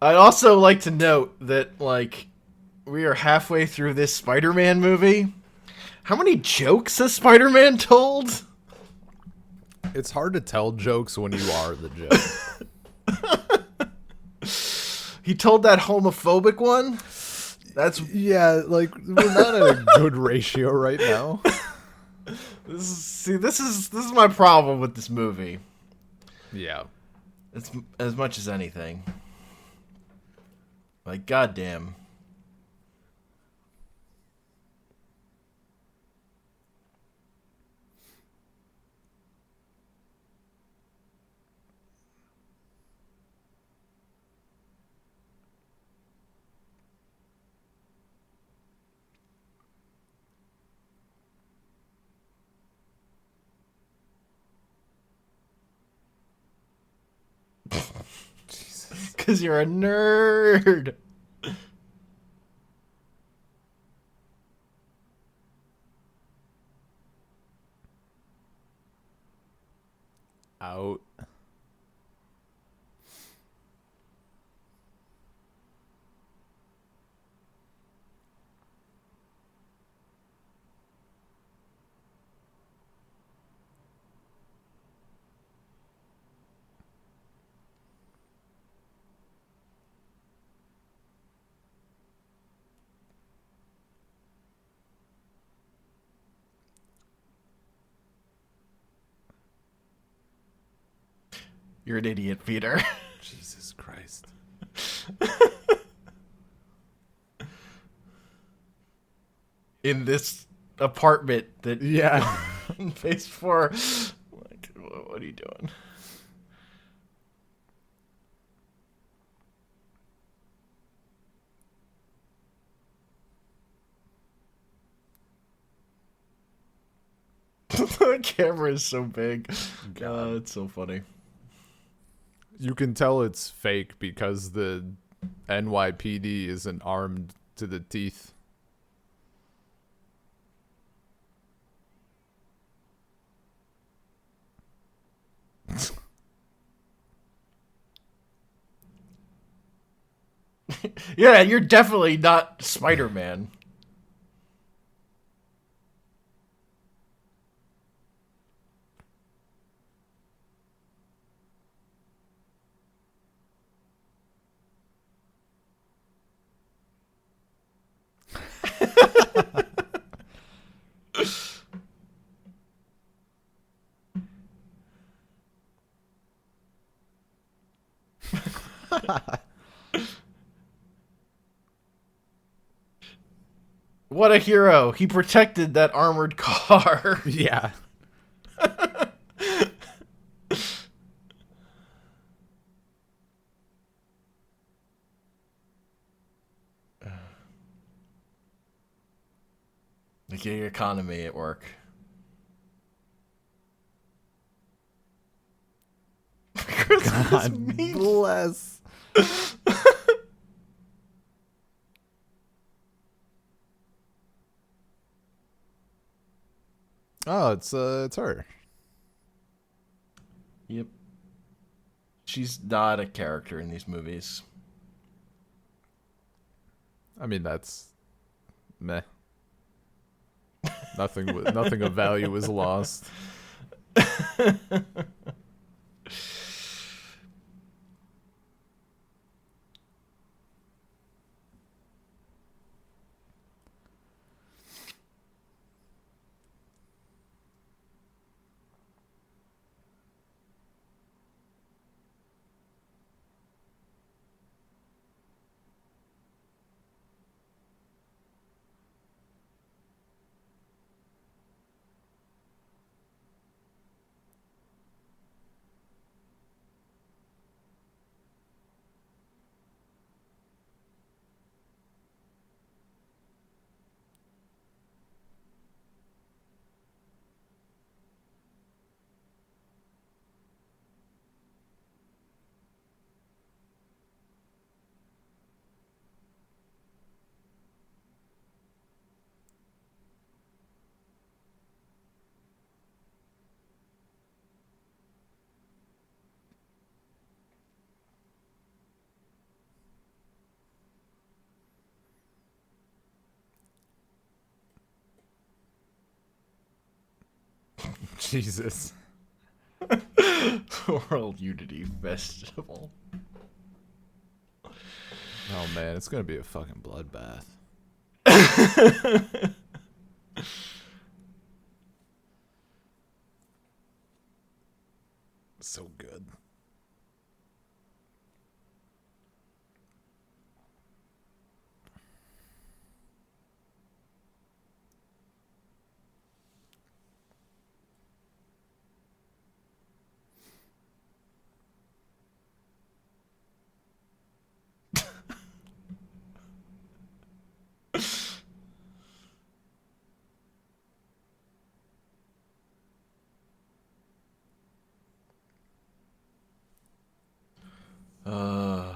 I'd also like to note that, like, we are halfway through this Spider-Man movie. How many jokes has Spider-Man told? It's hard to tell jokes when you are the joke. He told that homophobic one? That's Yeah, like we're not at a good ratio right now. this is my problem with this movie. Yeah. It's as much as anything. Like, goddamn. Because you're a nerd. Out. You're an idiot, Peter. Jesus Christ. In this apartment that Yeah. in phase 4. Like, what are you doing? The camera is so big. God. It's so funny. You can tell it's fake because the NYPD isn't armed to the teeth. Yeah, you're definitely not Spider-Man. What a hero! He protected that armored car. Yeah. The gig economy at work. Christmas God memes. bless. Oh, it's her. Yep. She's not a character in these movies. I mean, that's meh. Nothing of value was lost. Jesus. World Unity Festival. Oh man, it's gonna be a fucking bloodbath. So good. Uh,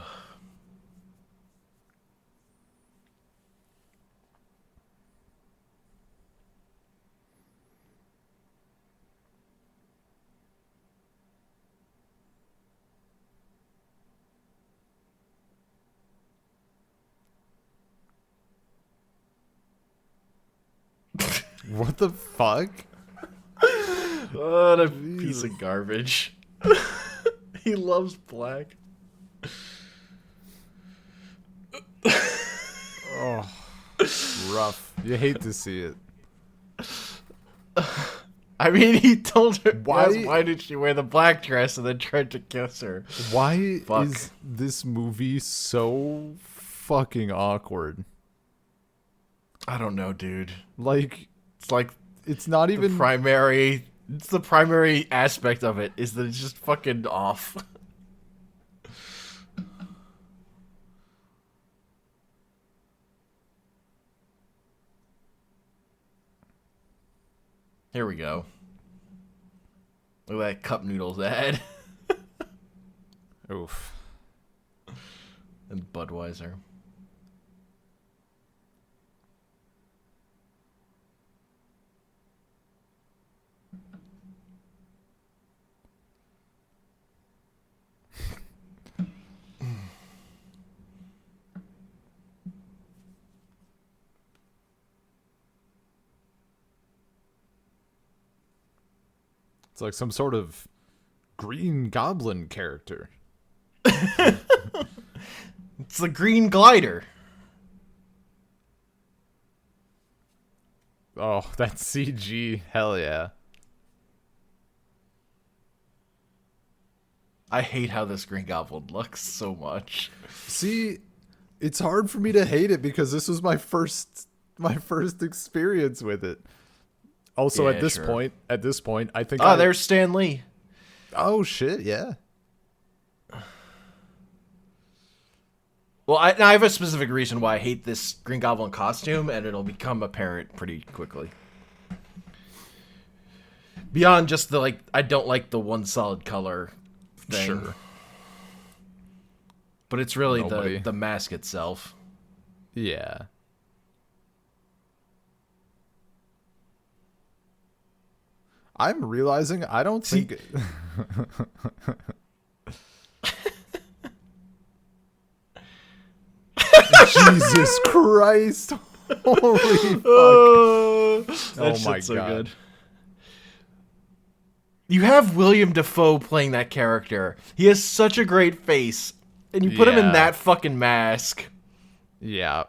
What the fuck? what a piece of garbage. He loves black. Oh, rough. You hate to see it. I mean, he told her, Why- why did she wear the black dress and then tried to kiss her? Why Fuck. is this movie so fucking awkward? I don't know, dude. Like, It's like it's not even. it's the primary aspect of it is that it's just fucking off. Here we go. Look at that cup noodles ad. Oof. And Budweiser. It's like some sort of Green Goblin character. It's the green glider. Oh, that's CG. Hell yeah. I hate how this Green Goblin looks so much. See, it's hard for me to hate it because this was my first my first experience with it. Also, Yeah, at this sure. point, I think Oh, there's Stan Lee. Oh shit, yeah. Well, I have a specific reason why I hate this Green Goblin costume, and it'll become apparent pretty quickly. Beyond just the, like, I don't like the one solid color thing. Sure. But it's really Nobody. the mask itself. Yeah. I'm realizing I don't think Jesus Christ. Holy fuck. That my shit's so God. good. You have William Dafoe playing that character. He has such a great face. And you put him in Yeah. that fucking mask. Yeah.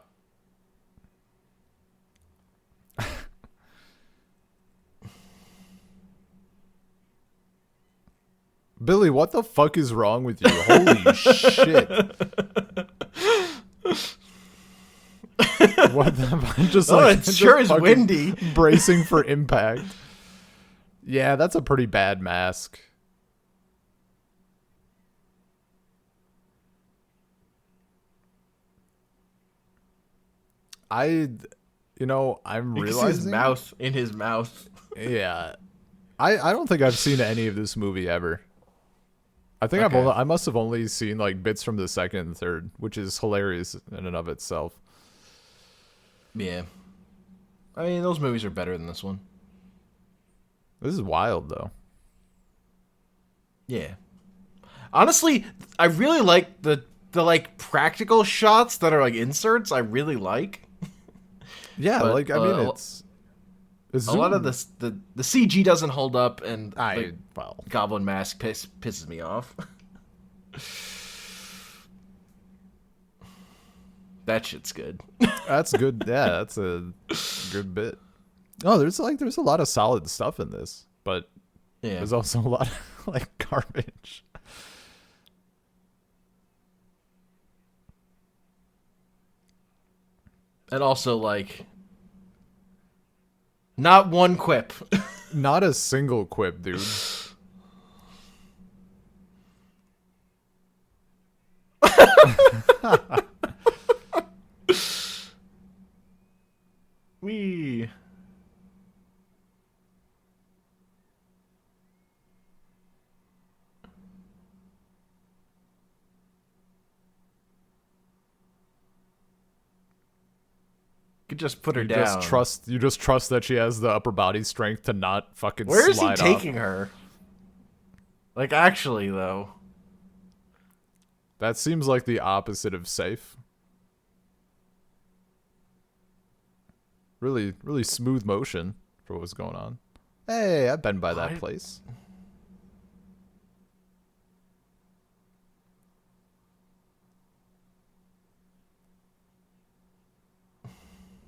Billy, what the fuck is wrong with you? Holy shit. What the I'm just like It sure just is fucking windy. Bracing for impact. Yeah, that's a pretty bad mask. I'm Because realizing his mouth in his mouth. Yeah. I don't think I've seen any of this movie ever. I think Okay. I must have only seen like bits from the second and third, which is hilarious in and of itself. Yeah. I mean, those movies are better than this one. This is wild though. Yeah. Honestly, I really like the like practical shots that are like inserts. I really like. Yeah, But, like I mean it's a lot of this the CG doesn't hold up, and the well, goblin mask pisses me off. That shit's good. that's good. Yeah, that's a good bit. Oh, there's a lot of solid stuff in this, but Yeah. there's also a lot of like garbage. And also, like, not one quip. Not a single quip, dude. Wee. Could just put her down. You just trust that she has the upper body strength to not fucking Where is he slide taking off. her? Like, actually, though. That seems like the opposite of safe. Really, really smooth motion for what's going on. Hey, I've been by that place.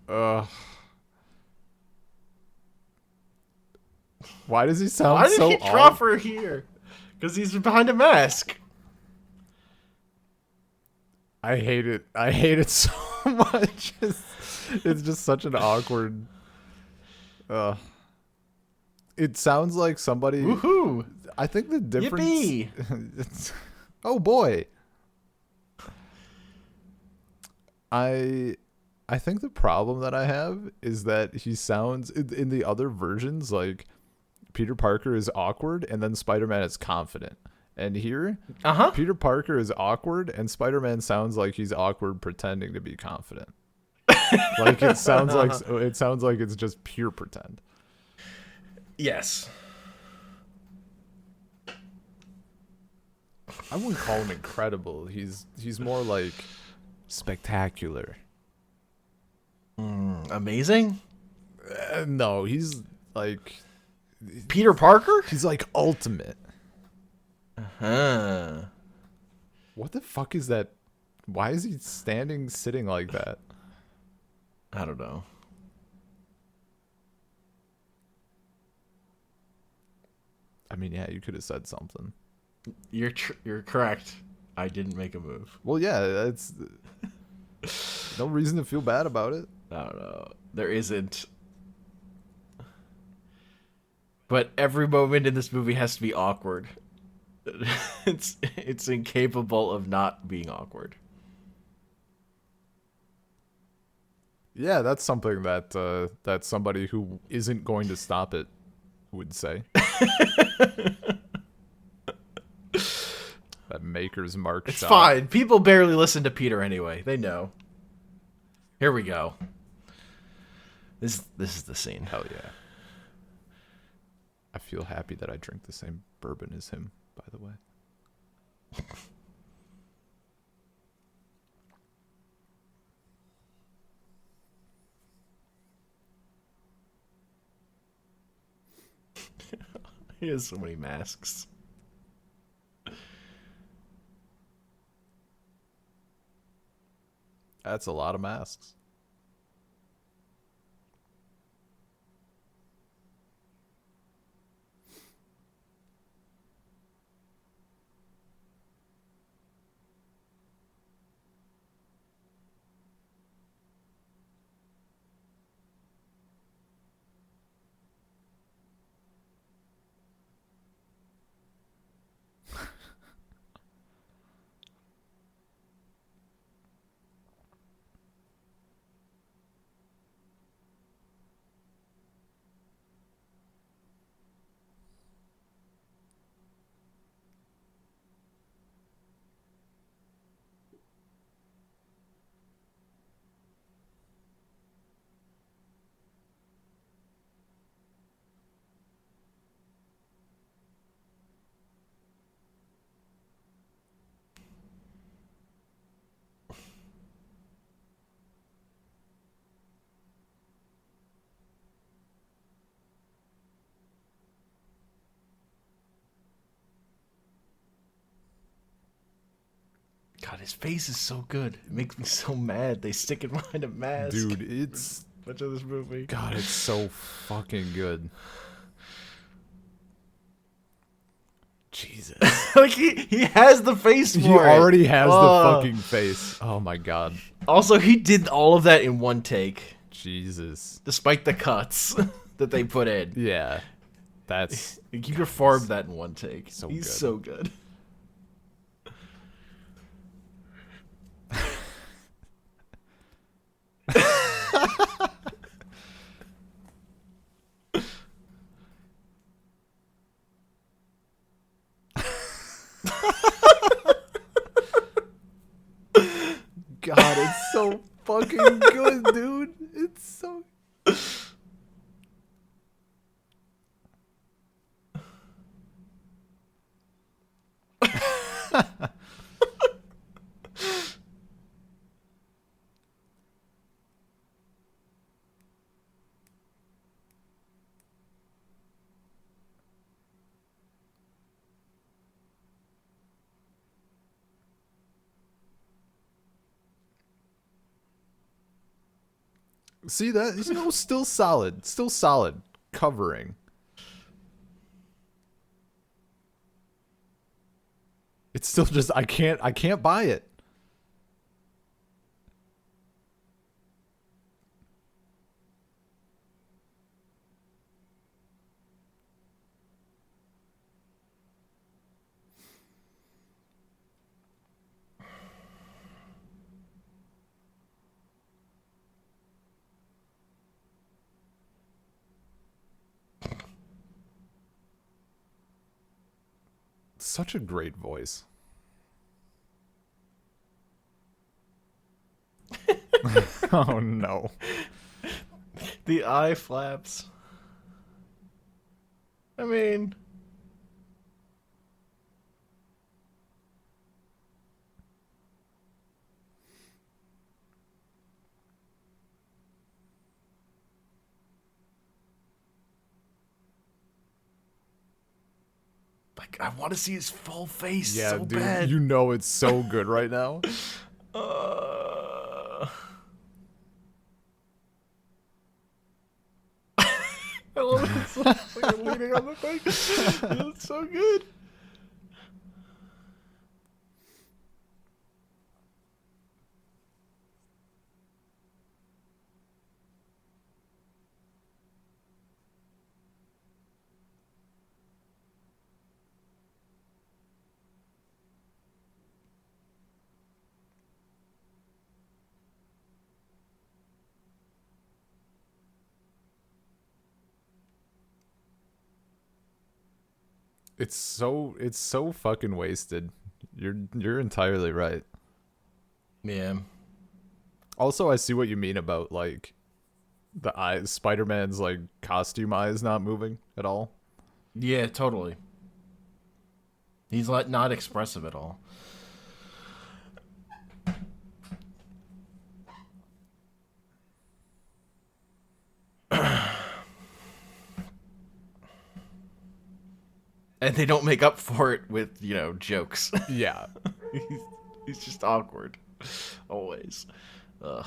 Ugh. Why does he sound Why did so he drop her here? Because he's behind a mask. I hate it. I hate it so much. It's just such an awkward. It sounds like somebody. Woohoo! I think the difference. Yippee! Oh boy. I think the problem that I have is that he sounds in the other versions like Peter Parker is awkward and then Spider-Man is confident. And here, Peter Parker is awkward and Spider-Man sounds like he's awkward pretending to be confident. Like it sounds like it's just pure pretend. Yes. I wouldn't call him incredible. He's more like spectacular. Amazing? No, he's like Peter Parker? he's like ultimate. Huh. What the fuck is that? Why is he sitting like that? I don't know. I mean, yeah, you could have said something. You're correct. I didn't make a move. Well, yeah, that's no reason to feel bad about it. I don't know. There isn't. But every moment in this movie has to be awkward. It's incapable of not being awkward. Yeah, that's something that somebody who isn't going to stop it would say. That Maker's Mark It's shot. fine. People barely listen to Peter anyway. They know. Here we go. This is the scene. Hell yeah. I feel happy that I drink the same bourbon as him, by the way. He has so many masks. That's a lot of masks. God, his face is so good. It makes me so mad. They stick it behind a mask. Dude, it's... Much of this movie. God, it's so fucking good. Jesus. Like he has the face for He it. already has the fucking face. Oh my god. Also, he did all of that in one take, Jesus. despite the cuts that they put in. Yeah. That's... He performed that in one take. So He's good. so good. God, it's so fucking good, dude. It's so... See that? You know, still solid. Still solid. Covering. It's still just I can't buy it. Such a great voice. Oh no. The eye flaps. I mean, like I want to see his full face Yeah, so dude. bad. You know it's so good right now. I love it. It's like I'm leaning on the thing. It's so good. It's so fucking wasted. You're entirely right. Yeah. Also, I see what you mean about like the eyes, Spider-Man's like costume eyes not moving at all. Yeah, totally. He's like not expressive at all. And they don't make up for it with, jokes. Yeah. he's, he's just awkward. Always. Ugh.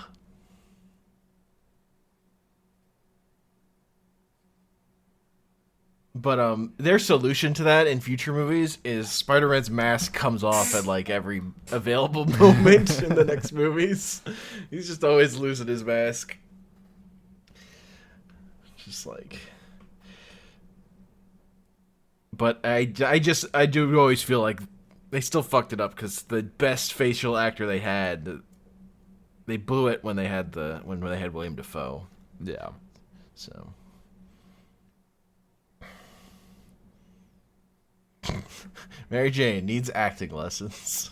But their solution to that in future movies is Spider-Man's mask comes off at like every available moment in the next movies. He's just always losing his mask. Just like, but I do always feel like they still fucked it up because the best facial actor they had, they blew it when they had when they had William Dafoe. Yeah. So. Mary Jane needs acting lessons.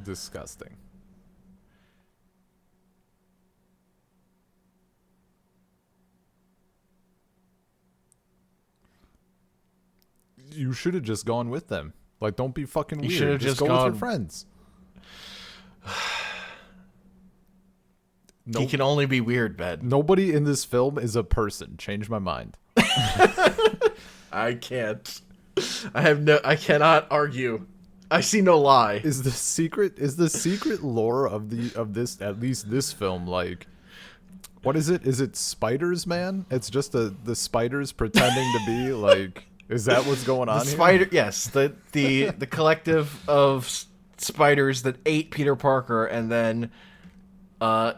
Disgusting. You should have just gone with them. Like, don't be fucking weird. You should have just just go with gone. your friends. He can only be weird, Ben. Nobody in this film is a person. Change my mind. I can't. I cannot argue. I see no lie. Is the secret lore of this, at least this film, like, what is it? Is it Spiders, man? It's just the spiders pretending to be like, is that what's going on here? Yes, the collective of spiders that ate Peter Parker and then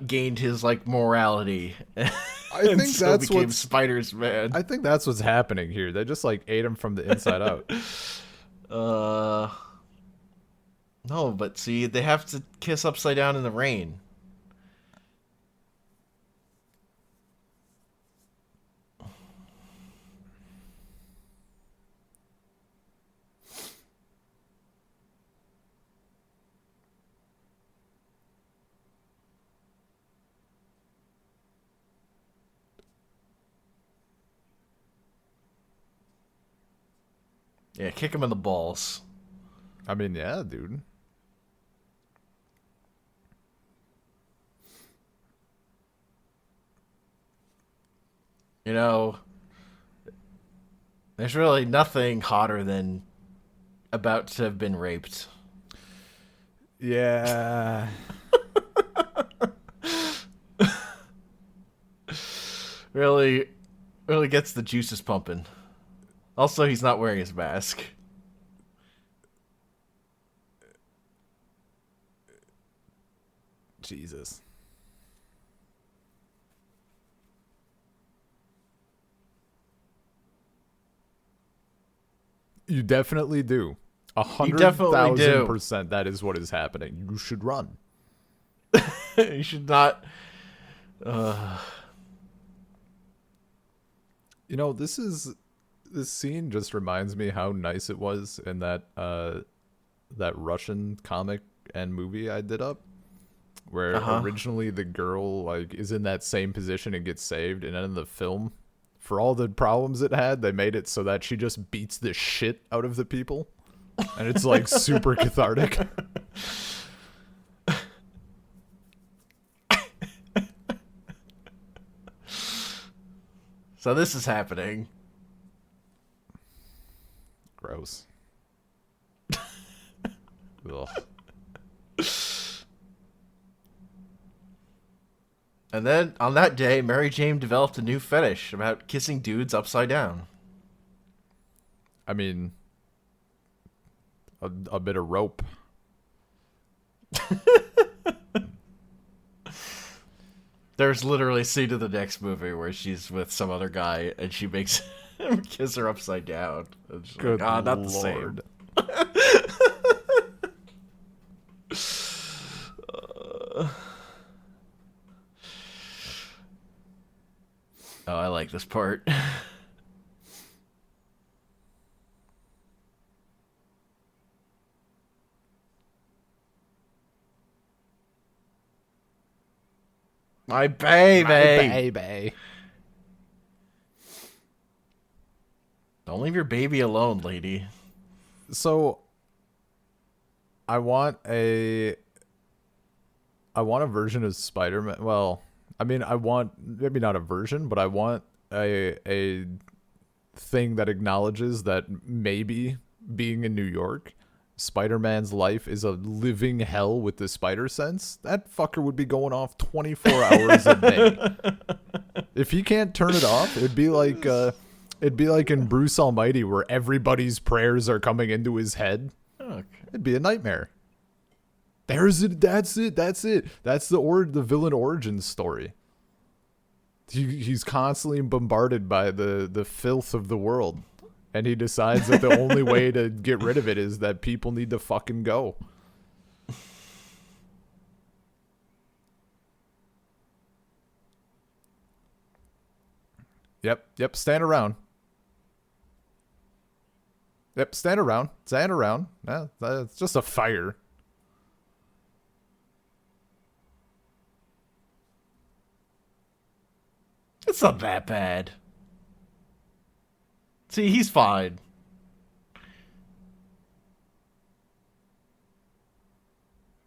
gained his like morality. I think so that's became what's Spiders, man. I think that's what's happening here. They just like ate him from the inside out. No, but see, they have to kiss upside down in the rain. Yeah, kick him in the balls. I mean, yeah, dude. You know, there's really nothing hotter than about to have been raped. Yeah. Really, really gets the juices pumping. Also, he's not wearing his mask. Jesus. You definitely do. You definitely do. 100,000% that is what is happening. You should run. You should not. You know, this scene just reminds me how nice it was in that Russian comic and movie I did up, where originally the girl like is in that same position and gets saved, and then in the film, for all the problems it had, they made it so that she just beats the shit out of the people, and it's like super cathartic. So this is happening. Gross. Ugh. And then on that day, Mary Jane developed a new fetish about kissing dudes upside down. I mean, a bit of rope. There's literally a scene in the next movie where she's with some other guy and she makes him kiss her upside down. And she's Good like, not Lord. the same. Oh, I like this part. My baby. My baby. Don't leave your baby alone, lady. So I want a version of Spider-Man. Well, I mean, I want maybe not a version, but I want a thing that acknowledges that maybe being in New York, Spider-Man's life is a living hell with the spider sense. That fucker would be going off 24 hours a day. If he can't turn it off, it'd be like in Bruce Almighty where everybody's prayers are coming into his head. Okay. It'd be a nightmare. There's it. That's it. That's it. That's the villain origin story. He's constantly bombarded by the filth of the world, and he decides that the only way to get rid of it is that people need to fucking go. Yep. Stand around. Yep. Stand around. Stand around. Nah, it's just a fire. It's not that bad. See, he's fine.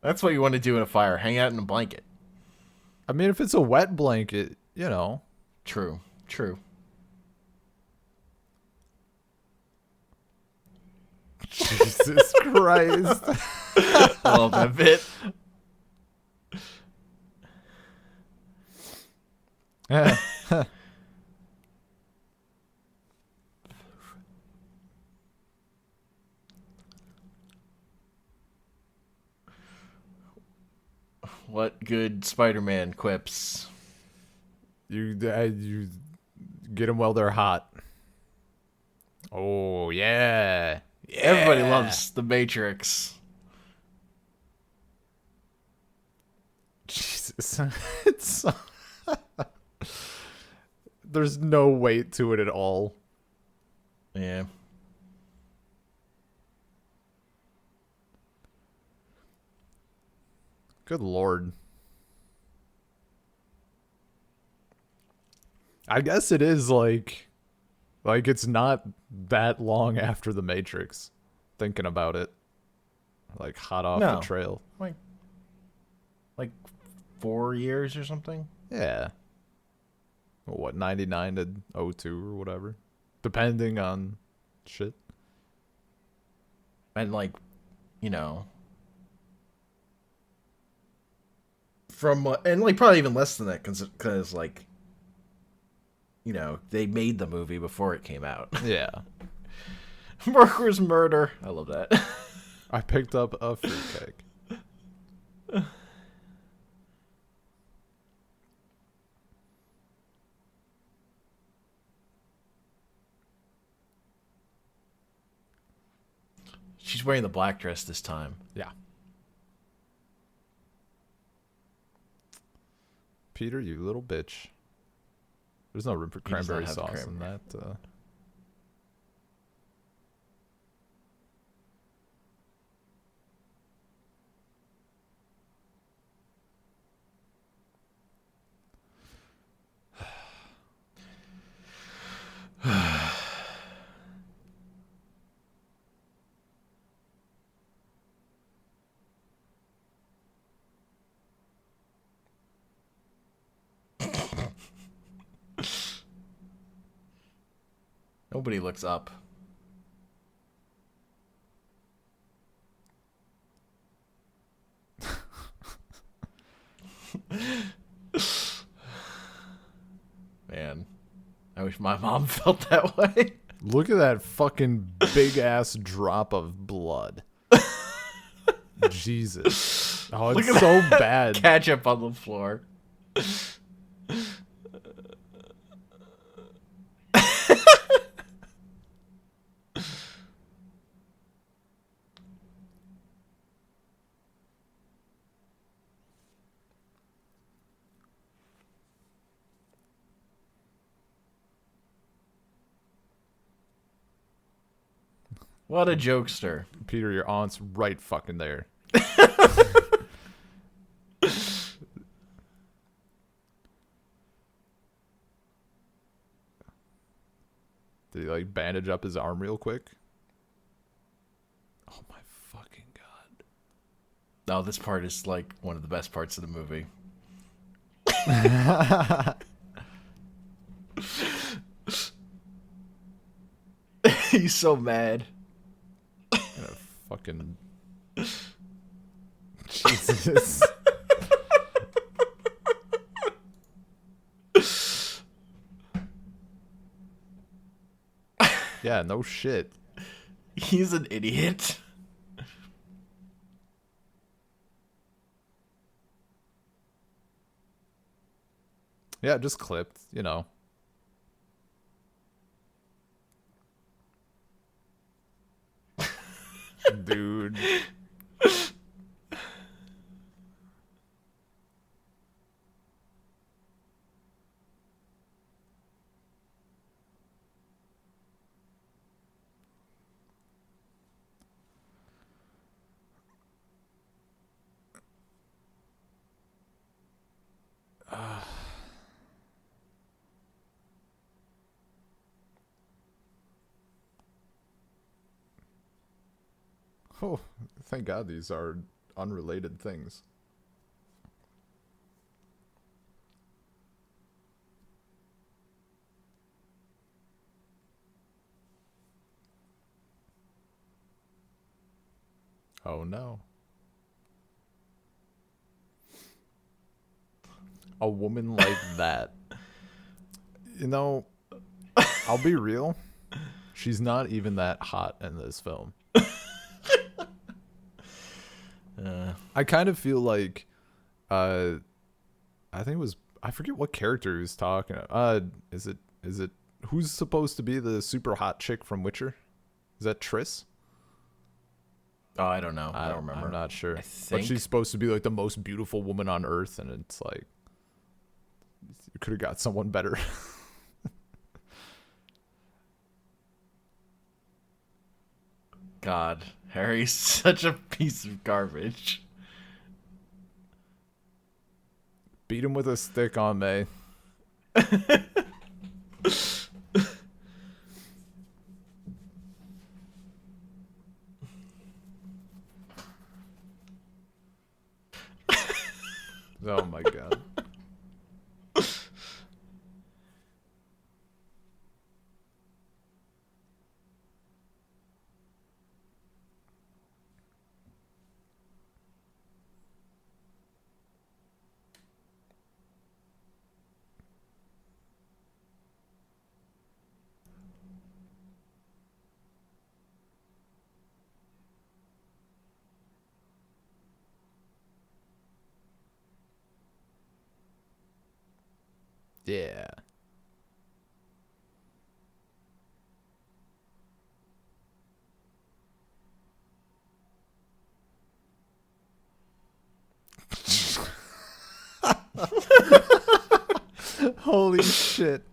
That's what you want to do in a fire. Hang out in a blanket. I mean, if it's a wet blanket, you know. True. Jesus Christ. I love that bit. What good Spider-Man quips? You get them while they're hot. Oh yeah. Everybody loves The Matrix. Jesus. It's so there's no weight to it at all. Yeah. Good lord. I guess it is like it's not that long after The Matrix, thinking about it. Like hot off the trail. Like 4 years or something? Yeah. What, 99 to 02 or whatever? Depending on shit. And like, you know, from and like probably even less than that because like, you know, they made the movie before it came out. Yeah. Murder's murder. I love that. I picked up a fruitcake. She's wearing the black dress this time. Yeah. Peter, you little bitch. There's no room for He does not cranberry have sauce in cranberry. that. Nobody looks up. Man, I wish my mom felt that way. Look at that fucking big ass drop of blood. Jesus. Oh, it's Look at so that bad. Ketchup on the floor. What a jokester. Peter, your aunt's right fucking there. Did he like bandage up his arm real quick? Oh my fucking god. Oh, this part is like one of the best parts of the movie. He's so mad. Gonna fucking Jesus. Yeah, no shit. He's an idiot. Yeah, just clipped, you know. Dude. Oh, thank God these are unrelated things. Oh no. A woman like that. You know, I'll be real. She's not even that hot in this film. I kind of feel like I think it was, I forget what character he was talking about. Is it who's supposed to be the super hot chick from Witcher? Is that Triss? Oh, I don't know. I don't remember. I'm not sure. I But think she's supposed to be like the most beautiful woman on earth, and it's like you could have got someone better. God, Harry's such a piece of garbage. Beat him with a stick on May. Oh my god. Yeah. Holy shit.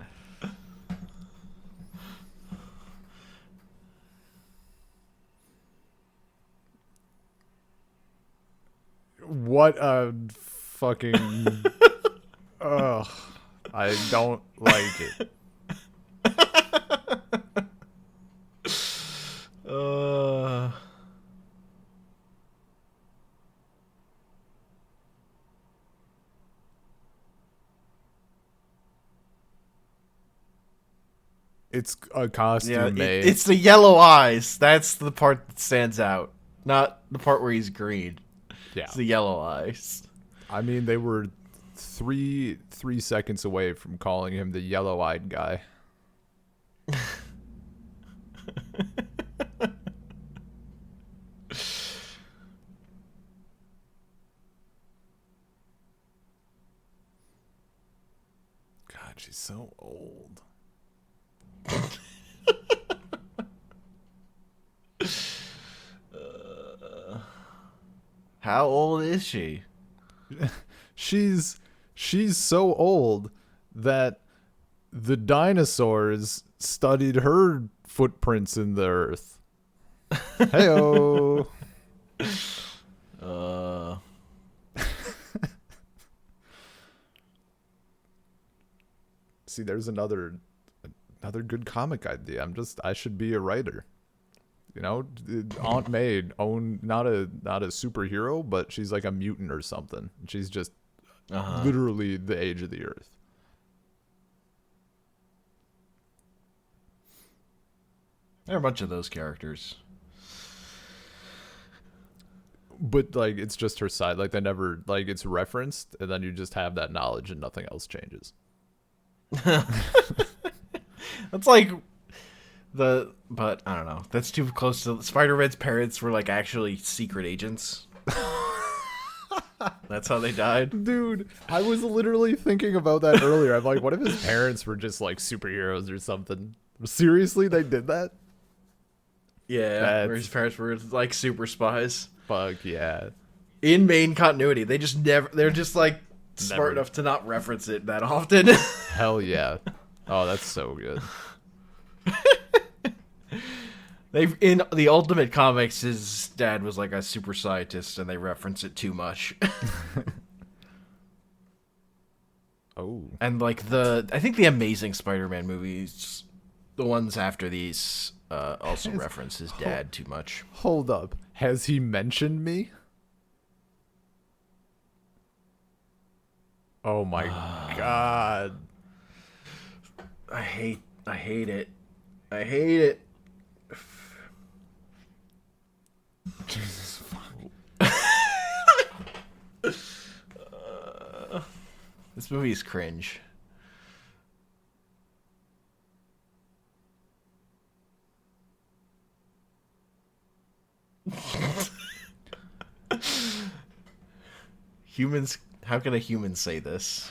What a fucking ugh. I don't like it. Uh, It's a costume, yeah, May. it's the yellow eyes. That's the part that stands out. Not the part where he's green. Yeah. It's the yellow eyes. I mean, they were three seconds away from calling him the yellow-eyed guy. God, she's so old. How old is she? She's so old that the dinosaurs studied her footprints in the earth. Heyo. Uh, See, there's another Another good comic idea. I should be a writer. You know, Aunt May own not a superhero, but she's like a mutant or something. She's just literally the age of the earth. There are a bunch of those characters. But like it's just her side. Like they never like it's referenced and then you just have that knowledge and nothing else changes. That's like but I don't know. That's too close to Spider-Man's parents were like actually secret agents. That's how they died. Dude, I was literally thinking about that earlier. I'm like, what if his parents were just like superheroes or something? Seriously, they did that? Yeah, where his parents were like super spies. Fuck yeah. In main continuity, they just never. They're just like smart enough to not reference it that often. Hell yeah. Oh, that's so good. They've in the Ultimate Comics, his dad was like a super scientist, and they reference it too much. Oh. And like I think the Amazing Spider-Man movies, the ones after these, also reference his dad too much. Hold up. Has he mentioned me? Oh my god. I hate it. I hate it. Jesus fuck. This movie is cringe. Humans, how can a human say this?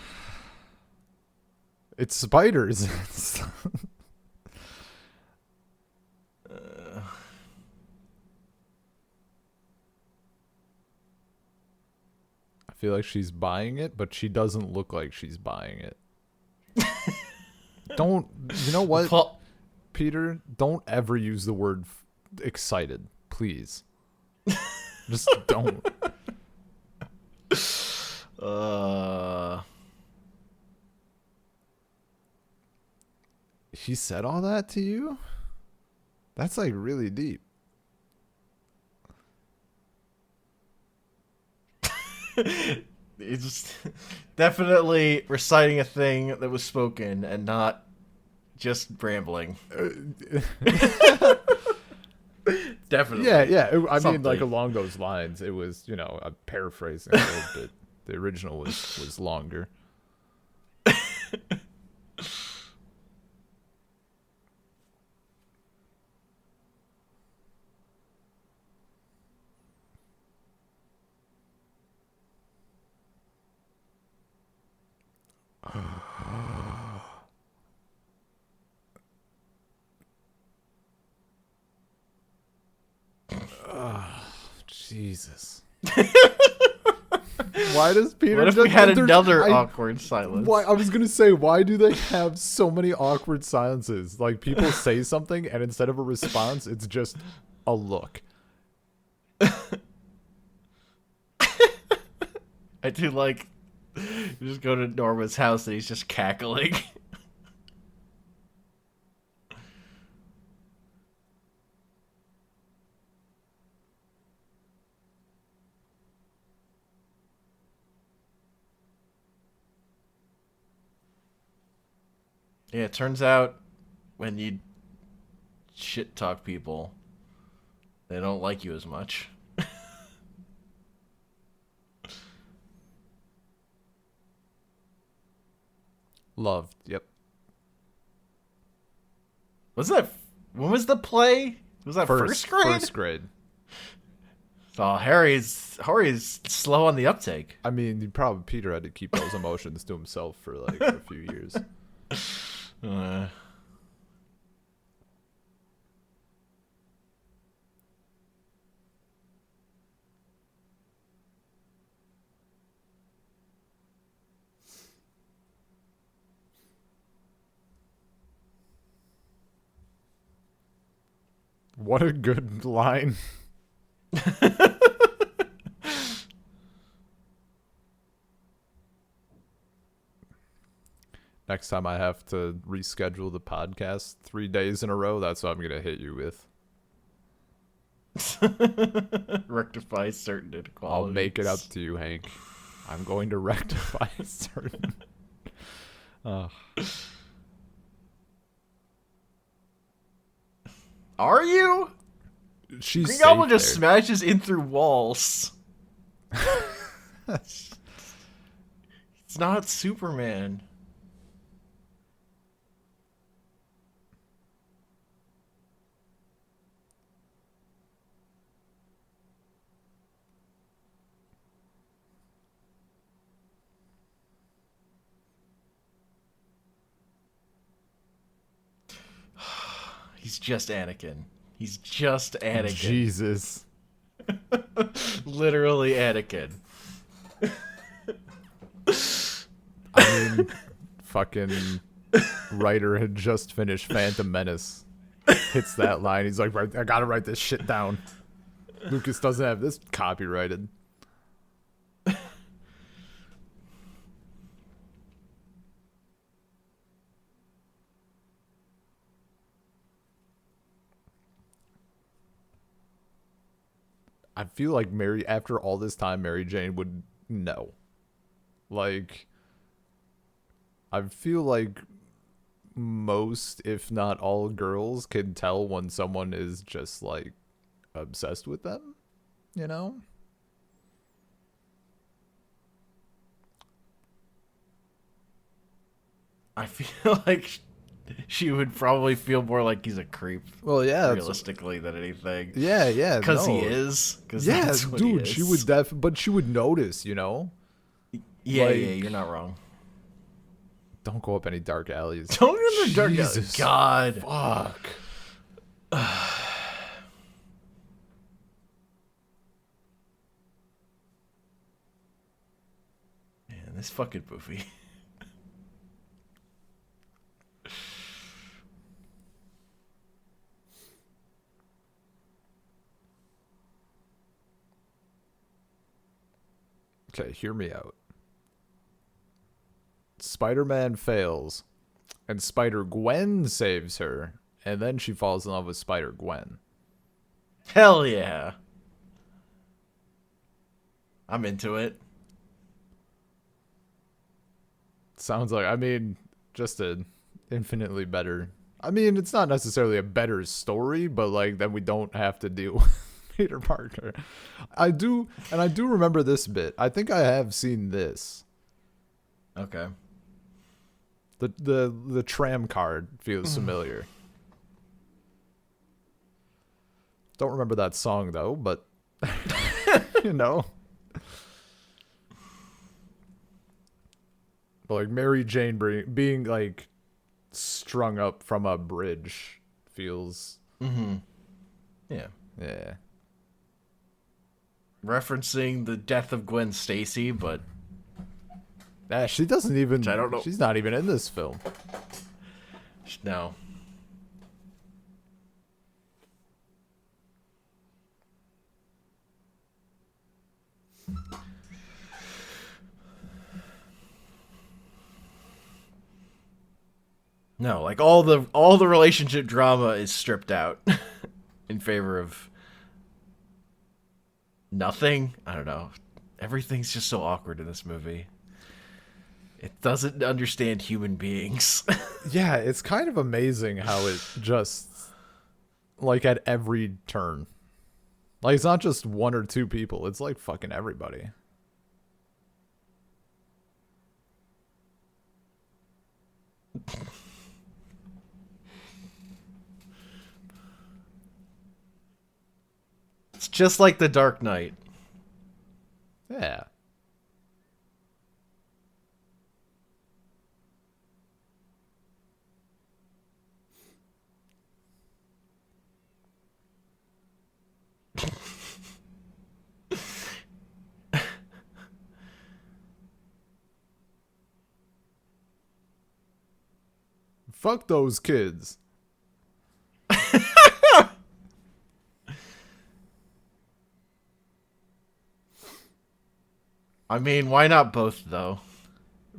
It's spiders. I feel like she's buying it, but she doesn't look like she's buying it. Don't, you know what, Peter? Don't ever use the word excited, please. Just don't. He said all that to you? That's like really deep. It's just definitely reciting a thing that was spoken and not just rambling. Definitely. Yeah. I Something. mean, like along those lines. It was, you know, a paraphrasing a little bit. The original was longer. Jesus. Why does Peter? What if we had another awkward silence? Why? I was gonna say, why do they have so many awkward silences? Like people say something, and instead of a response, it's just a look. I do like you just go to Norma's house and he's just cackling. Yeah, it turns out when you shit talk people, they don't like you as much. Loved. Yep. Was that when was the play? Was that first grade? First grade. Oh, Harry's slow on the uptake. I mean, Peter had to keep those emotions to himself for like a few years. What a good line. Next time I have to reschedule the podcast 3 days in a row, that's what I'm gonna hit you with. Rectify certain I'll inequalities. make it up to you, Hank. I'm going to rectify certain. Oh. Are you? She's Green safe Goblin just there. smashes in through walls. It's not Superman. He's just Anakin. He's just Anakin. Jesus. Literally Anakin. I mean, fucking writer had just finished Phantom Menace. Hits that line. He's like, I gotta write this shit down. Lucas doesn't have this copyrighted. I feel like after all this time, Mary Jane would know. Like, I feel like most, if not all, girls can tell when someone is just like obsessed with them, you know? I feel like she would probably feel more like he's a creep, Well, yeah, realistically, than anything. yeah, Because no. he is. Because Yeah, that's what dude, he she is. would but she would notice, you know? Yeah, like- yeah, you're not wrong. Don't go up any dark alleys. Don't go in the dark. Jesus. God. Fuck. Man, this fucking movie. Okay, hear me out. Spider-Man fails, and Spider-Gwen saves her, and then she falls in love with Spider-Gwen. Hell yeah. I'm into it. Sounds like, I mean, just a infinitely better. I mean, it's not necessarily a better story, but like then we don't have to deal with Peter Parker. I do remember this bit. I think I have seen this. Okay. The tram card feels familiar. Don't remember that song though, but you know. But like Mary Jane being like strung up from a bridge feels Yeah. yeah. Referencing the death of Gwen Stacy, but She doesn't even. I don't know. She's not even in this film. no. No, like all the relationship drama is stripped out in favor of nothing. I don't know. Everything's just so awkward in this movie. It doesn't understand human beings. Yeah, it's kind of amazing how it just like at every turn. Like it's not just one or two people, it's like fucking everybody. It's just like The Dark Knight. Yeah. Fuck those kids. I mean, why not both though?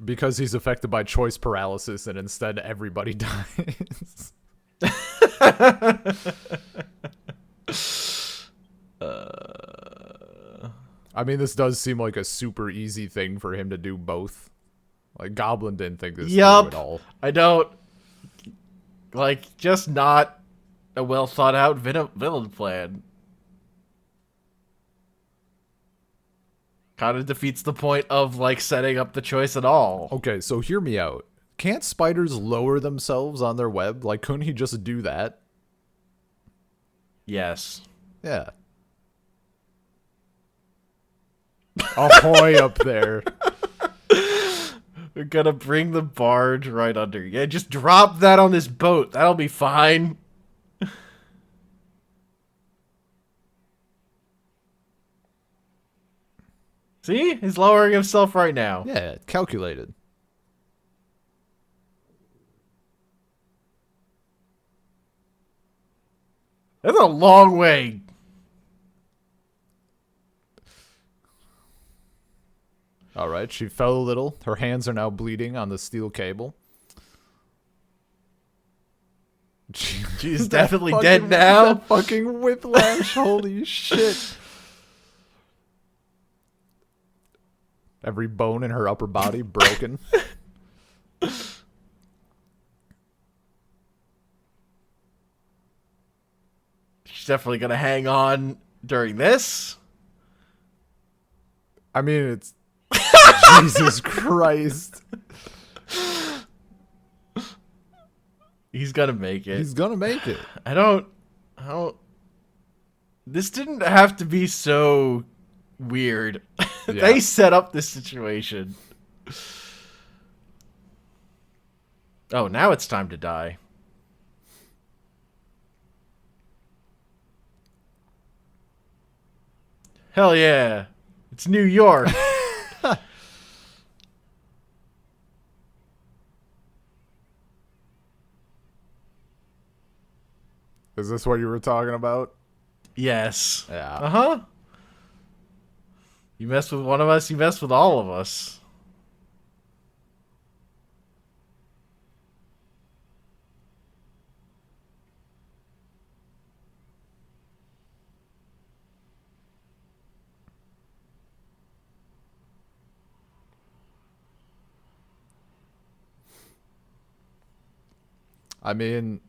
Because he's affected by choice paralysis and instead everybody dies. I mean, this does seem like a super easy thing for him to do both. Like, Goblin didn't think this through at all. I don't. Like, just not a well thought out villain plan. Kind of defeats the point of, like, setting up the choice at all. Okay, so hear me out. Can't spiders lower themselves on their web? Like, couldn't he just do that? Yes. Yeah. Ahoy up there. We're gonna bring the barge right under. Yeah, just drop that on this boat. That'll be fine. See? He's lowering himself right now. Yeah, calculated. That's a long way. All right, she fell a little. Her hands are now bleeding on the steel cable. She's definitely dead now. That fucking whiplash. Holy shit. Every bone in her upper body broken. She's definitely gonna hang on during this. I mean, it's... Jesus Christ. He's gonna make it. He's gonna make it. I don't. This didn't have to be so weird. Yeah. They set up this situation. Oh, now it's time to die. Hell yeah. It's New York. Is this what you were talking about? Yes. Yeah. Uh-huh. You mess with one of us, you mess with all of us. I mean,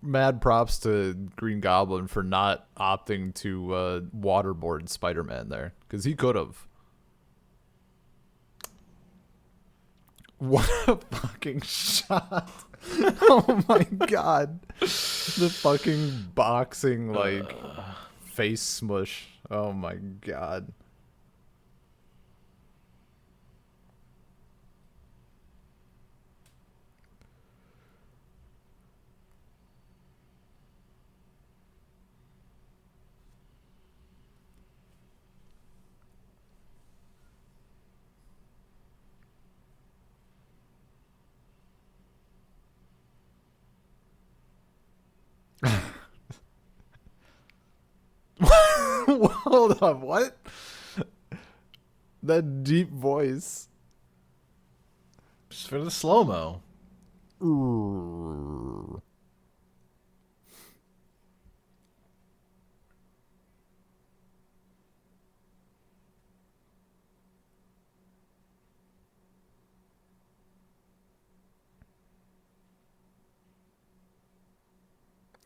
mad props to Green Goblin for not opting to waterboard Spider-Man there, because he could have. What a fucking shot. Oh my god. The fucking boxing, like, face smush. Oh my god. Hold on, what? That deep voice. Just for the slow-mo.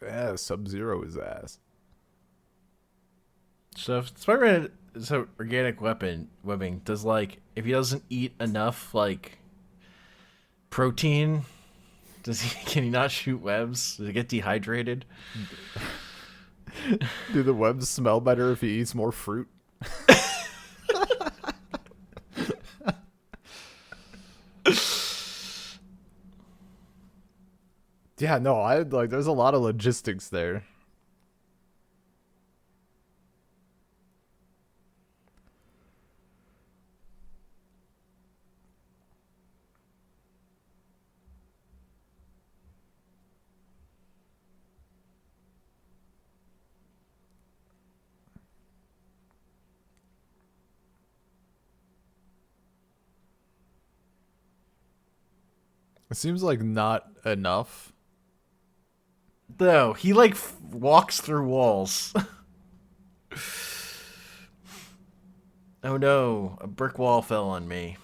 Yeah, Sub-Zero his ass. So if Spider-Man is an organic webbing, does, like, if he doesn't eat enough, like, protein, can he not shoot webs? Does he get dehydrated? Do the webs smell better if he eats more fruit? Yeah, no, there's a lot of logistics there. It seems like not enough. No, he like walks through walls. Oh no, a brick wall fell on me.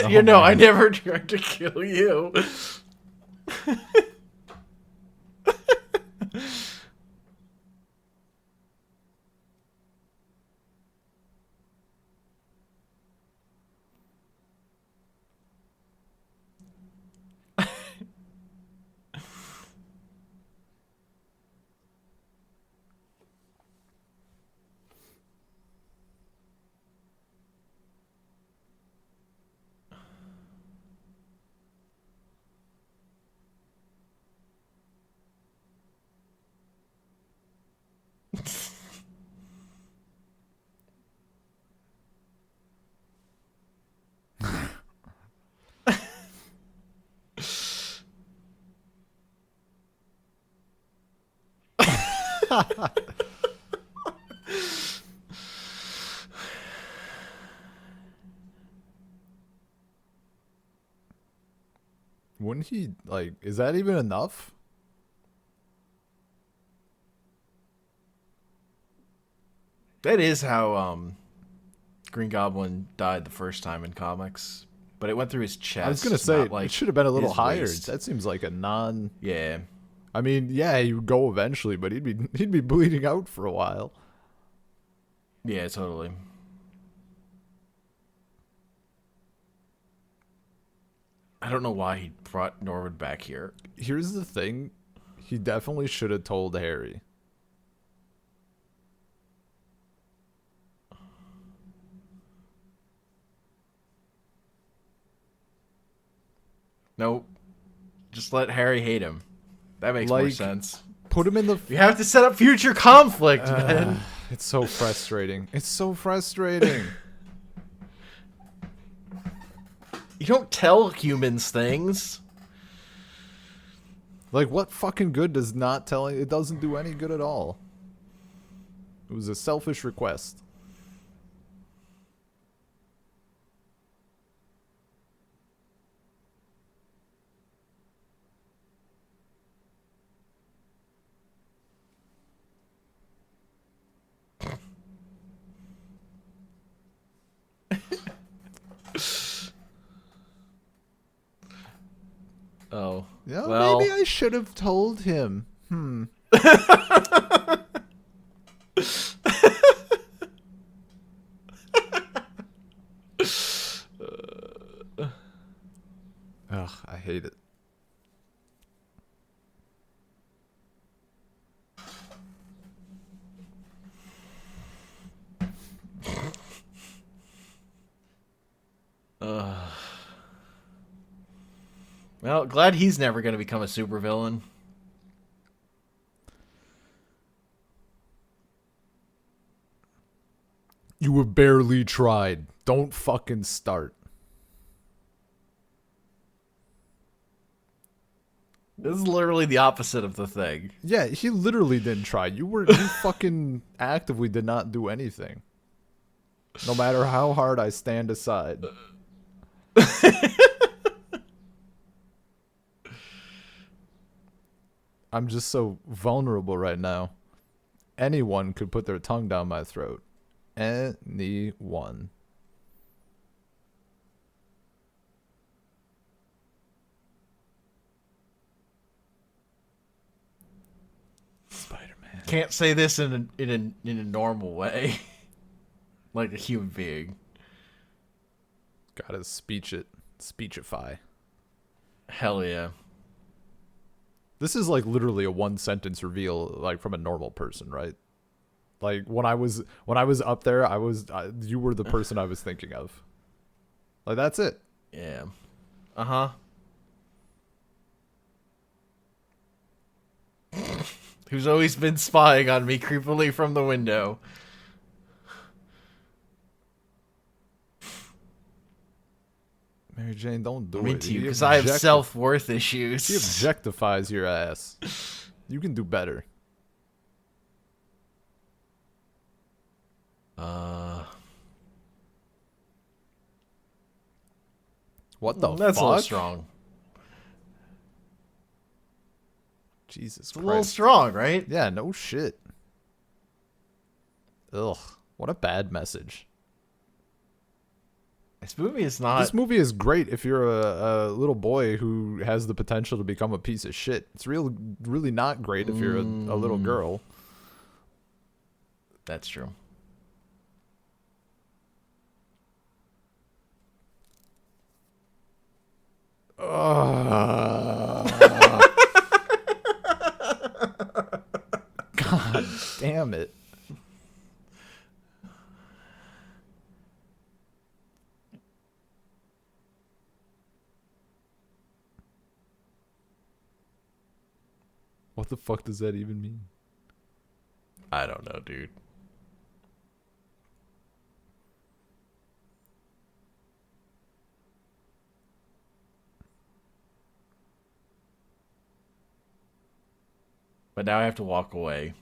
You Oh know, I man. never tried to kill you. Wouldn't he like? Is that even enough? That is how Green Goblin died the first time in comics, but it went through his I was gonna chest, say not it like should have been a little his higher. waist. That seems like a non. Yeah, I mean, yeah, he would go eventually, but he'd be bleeding out for a while. yeah, totally. I don't know why he brought Norwood back here. Here's the thing, he definitely should have told Harry. Nope, just let Harry hate him. That makes more Like, sense. put him in the. You have to set up future conflict, man. It's so frustrating. It's so frustrating. You don't tell humans things. Like, what fucking good does not telling? It doesn't do any good at all. It was a selfish request. Oh, Yeah, well. maybe I should have told him. Ugh, I hate it. Well, glad he's never going to become a supervillain. You have barely tried. Don't fucking start. This is literally the opposite of the thing. Yeah, he literally didn't try. You fucking actively did not do anything. No matter how hard I stand aside. I'm just so vulnerable right now. Anyone could put their tongue down my throat. Anyone. Spider-Man. Can't say this in a normal way. like a human being. Gotta speechify. Hell yeah. This is like literally a one sentence reveal, like from a normal person, right? Like when I was up there, you were the person I was thinking of. Like that's it. Yeah. Uh-huh. Who's always been spying on me creepily from the window. Mary Jane, don't do I'm it. into you because I have self-worth issues. She objectifies your ass. You can do better. What the fuck? That's a little strong. Jesus It's Christ. a little strong, right? Yeah, no shit. Ugh. What a bad message. This movie is not... This movie is great if you're a little boy who has the potential to become a piece of shit. It's really not great if you're a little girl. That's true. God damn it. What the fuck does that even mean? I don't know, dude. But now I have to walk away.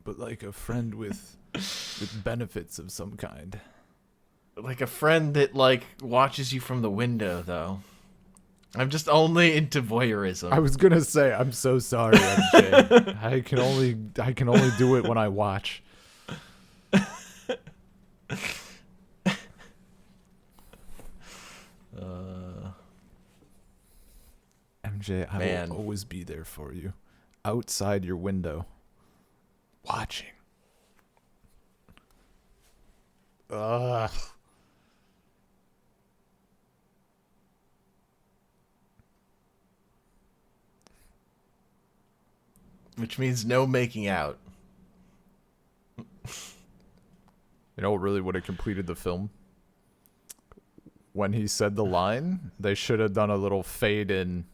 But like a friend with benefits of some kind. Like a friend that, like, watches you from the window, though. I'm just only into voyeurism. I was gonna say, I'm so sorry, MJ. I can only do it when I watch. MJ, I will always be there for you. Outside your window. Watching. Ugh. Which means no making out. You know what really would have completed the film? When he said the line, they should have done a little fade in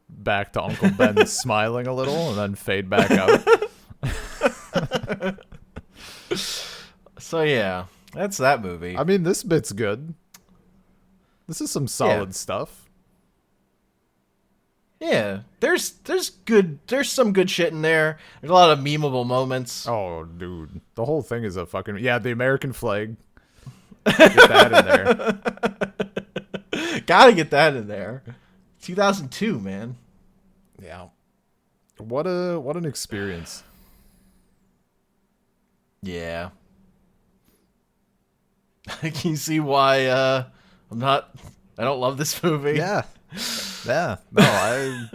back to Uncle Ben smiling a little and then fade back out. So yeah, that's that movie. I mean, this bit's good. This is some solid stuff. Yeah, there's some good shit in there. There's a lot of memeable moments. Oh, dude. The whole thing is a fucking... Yeah, the American flag. Get that in there. Gotta get that in there. 2002, man. Yeah. What an experience. Yeah. Can you see why I don't love this movie? Yeah. Yeah. No,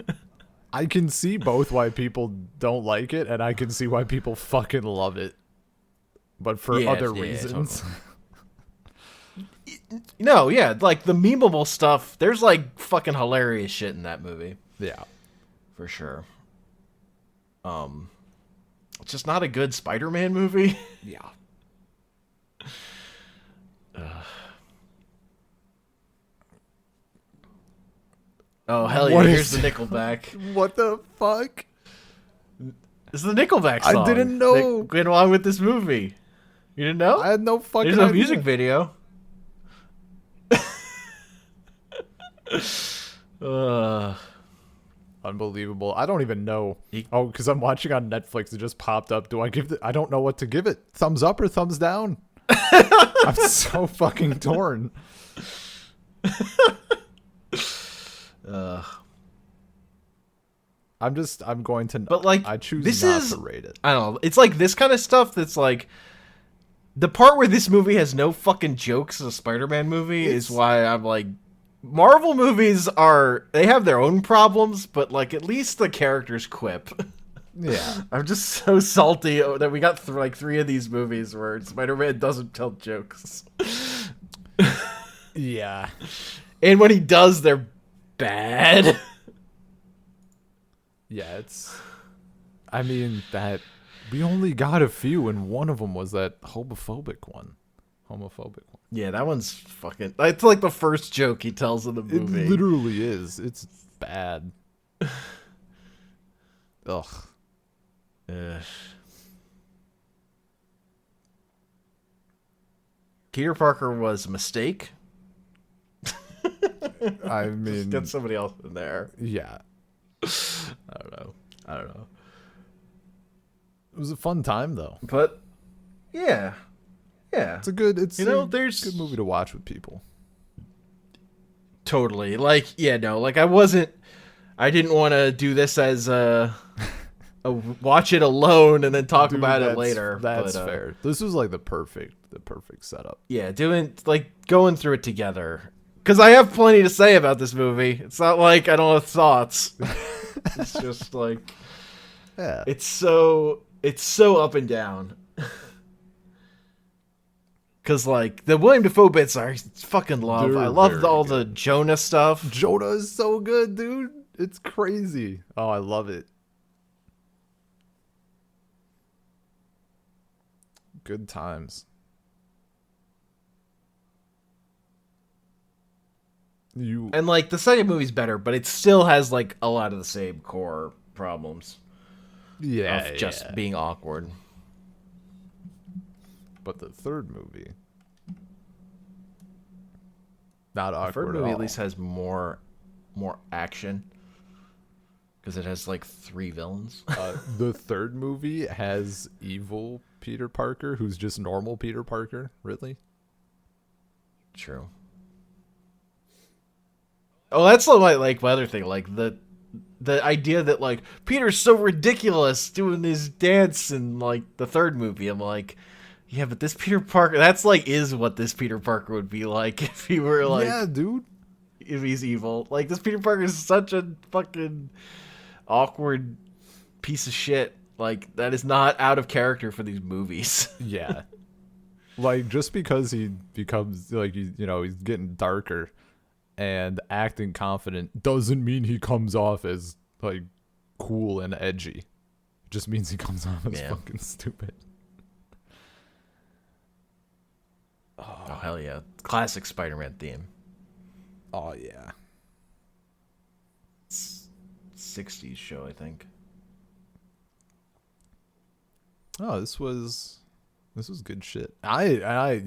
I can see both why people don't like it, and I can see why people fucking love it. But for other reasons. Totally. No, yeah, like the memeable stuff, there's like fucking hilarious shit in that movie. Yeah. For sure. It's just not a good Spider-Man movie. Yeah. Oh, hell yeah, here's the Nickelback. What the fuck? This is the Nickelback song. I didn't know. That went along with this movie. You didn't know? I had no fucking There's no idea. music video. Unbelievable. I don't even know. Oh, because I'm watching on Netflix. It just popped up. I don't know what to give it. Thumbs up or thumbs down? I'm so fucking torn. I'm going to... But like, I choose this not is, to rate it. I don't know. It's like this kind of stuff that's like... The part where this movie has no fucking jokes as a Spider-Man movie is why I'm like... Marvel movies they have their own problems, but like at least the characters quip. Yeah. I'm just so salty that we got like 3 of these movies where Spider-Man doesn't tell jokes. Yeah. And when he does, they're bad. Yeah, I mean, that we only got a few, and one of them was that homophobic one. Yeah, that one's fucking... It's like the first joke he tells in the movie. It literally is. It's bad. Ugh. Peter Parker was a mistake. I mean... Just get somebody else in there. Yeah. I don't know. It was a fun time, though. But, yeah. Yeah. It's a good there's... good movie to watch with people. Totally. Like, yeah, no, like I didn't want to do this as a watch it alone and then talk about it later. That's fair. This was like the perfect setup. Yeah, going through it together. Because I have plenty to say about this movie. It's not like I don't have thoughts. It's just like, yeah, it's so up and down. Because like the William Dafoe bits I fucking love. I love all the Jonah stuff. Jonah is so good, dude. It's crazy. Oh, I love it. Good times. And like the second movie's better, but it still has like a lot of the same core problems. Yeah, of just being awkward. But the third movie, not awkward. The third movie at least has more action because it has like 3 villains. The third movie has evil Peter Parker, who's just normal Peter Parker. Really? True. Oh, that's like my other thing. Like the idea that like Peter's so ridiculous doing this dance in like the third movie. I'm like, yeah, but this Peter Parker, that's like is what this Peter Parker would be like if he were like, yeah, dude, if he's evil. Like this Peter Parker is such a fucking awkward piece of shit. Like that is not out of character for these movies. Yeah, like just because he becomes like he's getting darker and acting confident doesn't mean he comes off as like cool and edgy. It just means he comes off as fucking stupid. Oh hell yeah. Classic Spider-Man theme. Oh yeah. 60s show, I think. Oh, this was good shit. I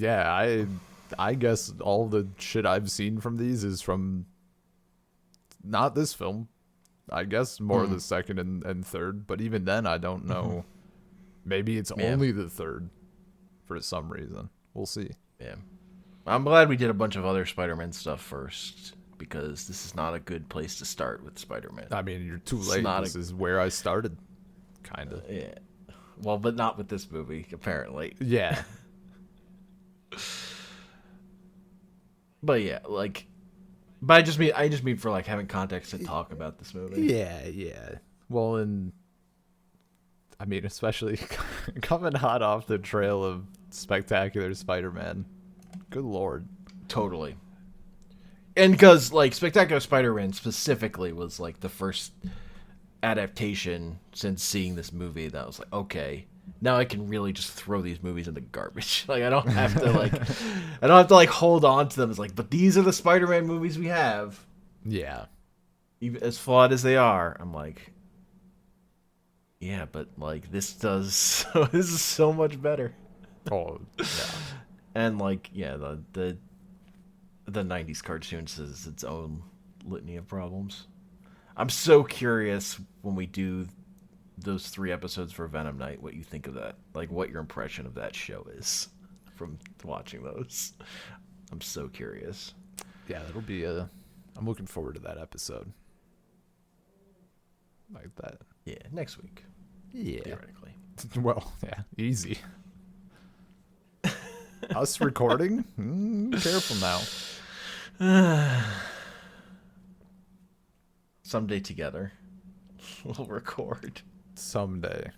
guess all the shit I've seen from these is from not this film. I guess more the second and third, but even then I don't know. Maybe it's only the third for some reason. We'll see. Yeah. I'm glad we did a bunch of other Spider-Man stuff first because this is not a good place to start with Spider-Man. I mean, you're too late. This is where I started. Kind of. Yeah. Well, but not with this movie, apparently. Yeah. But yeah, like, but I just mean for like having context to talk about this movie. Yeah. Well, and I mean, especially coming hot off the trail of Spectacular Spider-Man. Good lord. Totally. And because like Spectacular Spider-Man specifically was like the first adaptation since seeing this movie that was like, okay, now I can really just throw these movies in the garbage. Like I don't have to hold on to them. It's like, but these are the Spider-Man movies we have. Yeah. Even as flawed as they are, I'm like, yeah, but like this is so much better. Oh, yeah. And like, yeah, the 90s cartoon says its own litany of problems. I'm so curious when we do those 3 episodes for Venom Night, what you think of that. Like, what your impression of that show is from watching those. I'm so curious. Yeah, that'll be I'm looking forward to that episode. Like that. Yeah, next week. Yeah. Theoretically. Well, yeah, easy. Us recording? Careful now. Someday together, we'll record. Someday.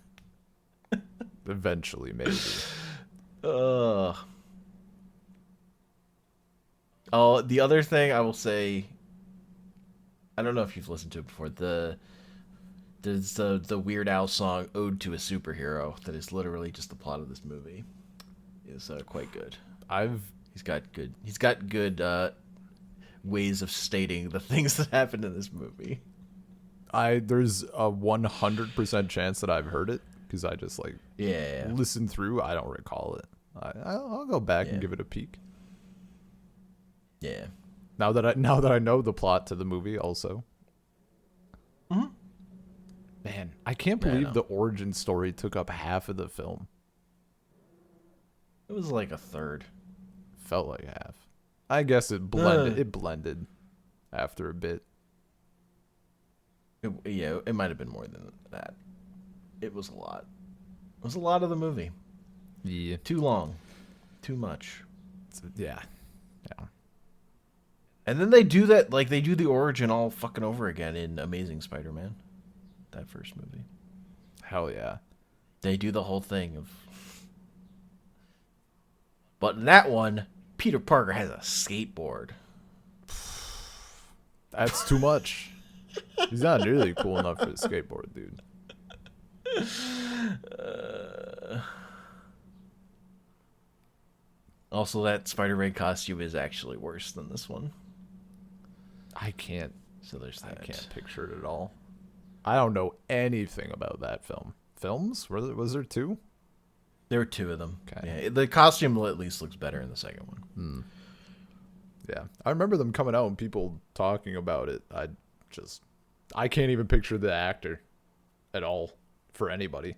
Eventually, maybe. Ugh. Oh, the other thing I will say, I don't know if you've listened to it before. There's the Weird Al song "Ode to a Superhero" that is literally just the plot of this movie. Is quite good. I've He's got good ways of stating the things that happened in this movie. there's a 100% chance that I've heard it because I just like Yeah. listen through. I don't recall it. I'll go back Yeah. and give it a peek. Yeah. Now that I know the plot to the movie, also. Mm-hmm. Man, I can't Yeah, I believe know. the origin story took up half of the film. It was like a third. Felt like half. I guess it blended. Uh. It blended after a bit. It might have been more than that. It was a lot. It was a lot of the movie. Yeah. Too long. Too much. Yeah. And then they do that, like, they do the origin all fucking over again in Amazing Spider-Man. That first movie. Hell yeah. They do the whole thing of... But in that one, Peter Parker has a skateboard. That's too much. He's not nearly cool enough for a skateboard, dude. Also, that Spider-Man costume is actually worse than this one. I can't So there's that. I can't picture it at all. I don't know anything about that film. Films? Was there two? There were two of them. Okay. Yeah, the costume at least looks better in the second one. Yeah. I remember them coming out and people talking about it. I can't even picture the actor at all for anybody.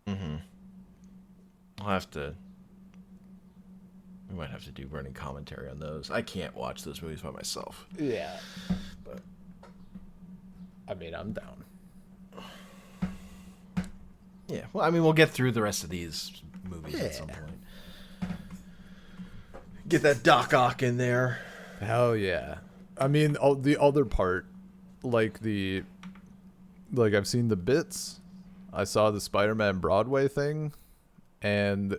I'll have to... We might have to do running commentary on those. I can't watch those movies by myself. Yeah. But I mean, I'm down. yeah, well, I mean, we'll get through the rest of these movies at some point. Get that Doc Ock in there. Hell yeah. I mean, the other part, like I've seen the bits. I saw the Spider-Man Broadway thing, and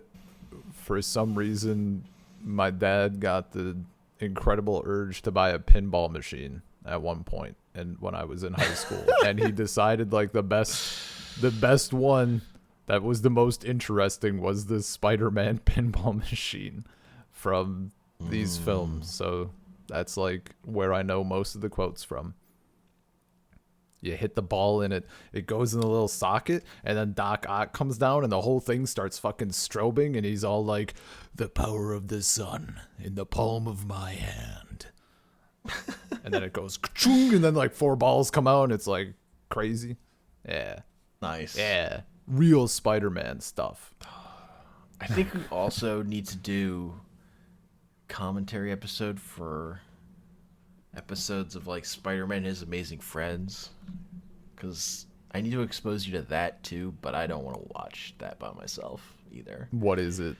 for some reason, my dad got the incredible urge to buy a pinball machine at one point, and when I was in high school, and he decided like the best one that was the most interesting was the Spider-Man pinball machine from these films. So that's like where I know most of the quotes from. You hit the ball in it, it goes in the little socket, and then Doc Ock comes down and the whole thing starts fucking strobing, and he's all like, "The power of the sun in the palm of my hand." And then it goes, ka-chung, and then like 4 balls come out, and it's like crazy. Yeah. Nice. Yeah. Real Spider-Man stuff. I think we also need to do commentary episode for episodes of like Spider-Man and His Amazing Friends, because I need to expose you to that too, but I don't want to watch that by myself either. What is it?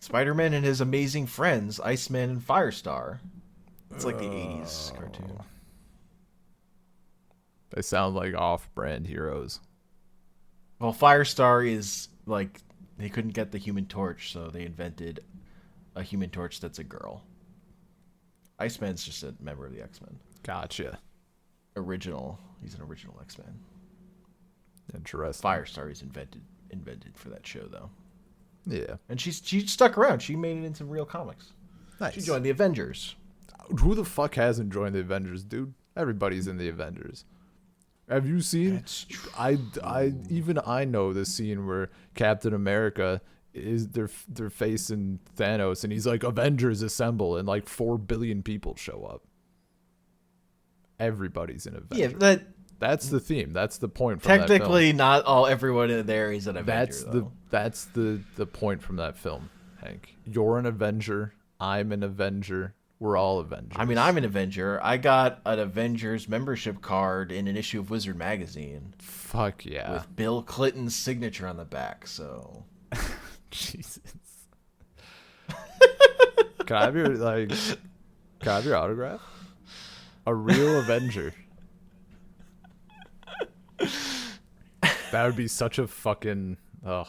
Spider-Man and His Amazing Friends, Iceman and Firestar. It's like the 80s cartoon. They sound like off-brand heroes. Well, Firestar is like, they couldn't get the Human Torch, so they invented a Human Torch that's a girl. Iceman's just a member of the X-Men. Gotcha. He's an original X-Men. Interesting. Firestar is invented for that show though. Yeah. And she stuck around. She made it into real comics. Nice. She joined the Avengers. Who the fuck hasn't joined the Avengers, dude? Everybody's in the Avengers. Have you seen? That's true. I know the scene where Captain America is they're facing Thanos, and he's like, "Avengers assemble," and like 4 billion people show up. Everybody's an Avenger. Yeah, that's the theme. That's the point from technically not all everyone in there is an Avenger. That's the point from that film, Hank. You're an Avenger. I'm an Avenger. We're all Avengers. I mean, I'm an Avenger. I got an Avengers membership card in an issue of Wizard magazine Fuck yeah. with Bill Clinton's signature on the back. So Jesus. Can I have your autograph? A real Avenger. That would be such a fucking ugh.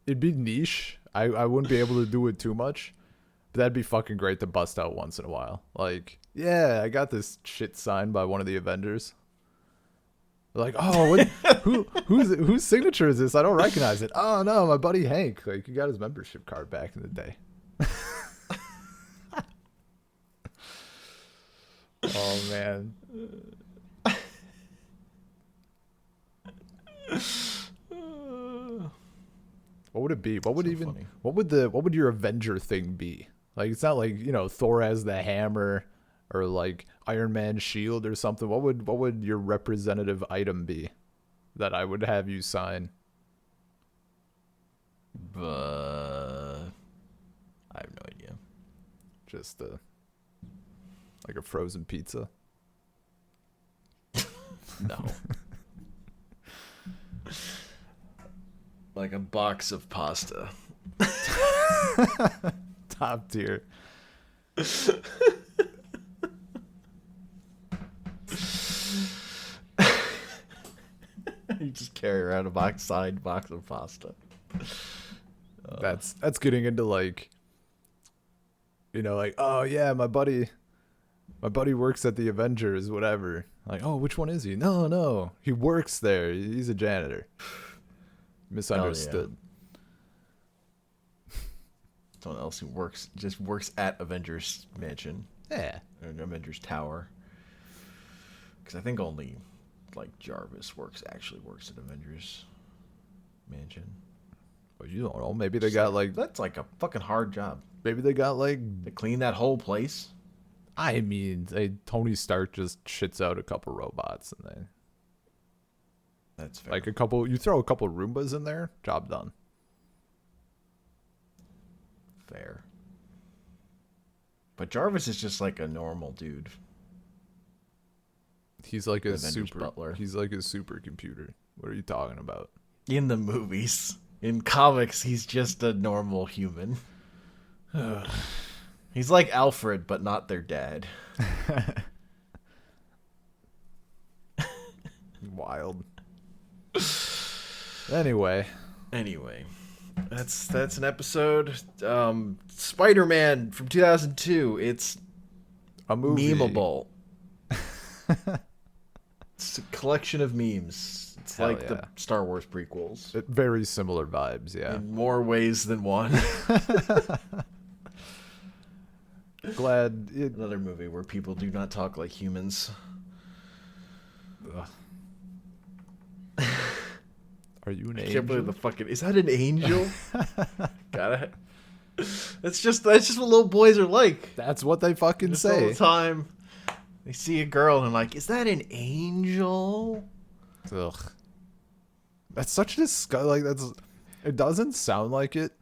It'd be niche. I wouldn't be able to do it too much. But that'd be fucking great to bust out once in a while. Like, yeah, I got this shit signed by one of the Avengers. Like, oh, what, whose signature is this? I don't recognize it. Oh no, my buddy Hank. Like, you got his membership card back in the day. Oh man. What would it be? What would funny. what would your Avenger thing be? Like, it's not like, Thor has the hammer or like Iron Man's shield or something. What would your representative item be that I would have you sign? But I have no idea. Just like a frozen pizza. No. Like a box of pasta. Top tier. You just carry around a signed box of pasta. That's getting into like, like, oh yeah, my buddy works at the Avengers, whatever. Like, oh, which one is he? No, he works there. He's a janitor. Misunderstood. Someone else who works at Avengers Mansion. Yeah. Or Avengers Tower. Because I think only like Jarvis actually works at Avengers Mansion. But you don't know. Maybe they got like, that's like a fucking hard job. maybe they got like, To clean that whole place. I mean, Tony Stark just shits out a couple robots and then That's fair. like you throw a couple Roombas in there, job done. Fair. But Jarvis is just like a normal dude. He's like a Avengers butler. He's like a supercomputer. What are you talking about? In the movies. In comics, he's just a normal human. He's like Alfred, but not their dad. Wild. Anyway, that's an episode. Spider-Man from 2002. It's a movie. memeable. It's a collection of memes. It's Hell like the yeah. Star Wars prequels. Very similar vibes, yeah. In more ways than one. Glad Another movie where people do not talk like humans. Are you an I angel? can't believe the fucking... Is that an angel? Gotta... That's just what little boys are like. That's what they fucking Just all say. the time. They see a girl and like, is that an angel? Ugh. That's such a like that's. It doesn't sound like it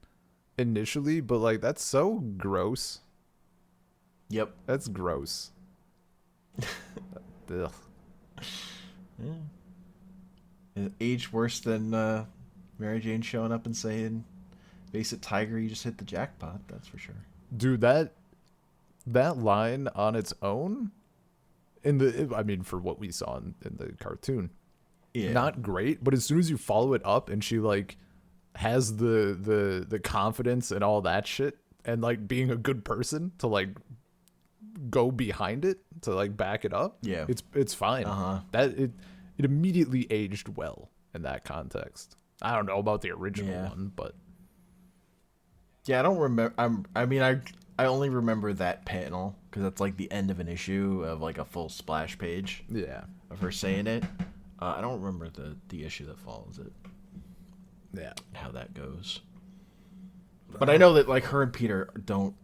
initially, but like that's so gross. Yep. That's gross. Ugh. Yeah. It aged worse than Mary Jane showing up and saying, "Face it, Tiger, you just hit the jackpot." That's for sure. Dude, that line on its own, for what we saw in the cartoon, Yeah. not great. But as soon as you follow it up, and she like has the confidence and all that shit, and like being a good person to like go behind it to like back it up. Yeah. it's fine. That it immediately aged well in that context. I don't know about the original one, but Yeah, I don't remember. I only remember that panel because that's like the end of an issue of like a full splash page yeah, of her saying it. I don't remember the issue that follows it, yeah. how that goes. But I know that like her and Peter don't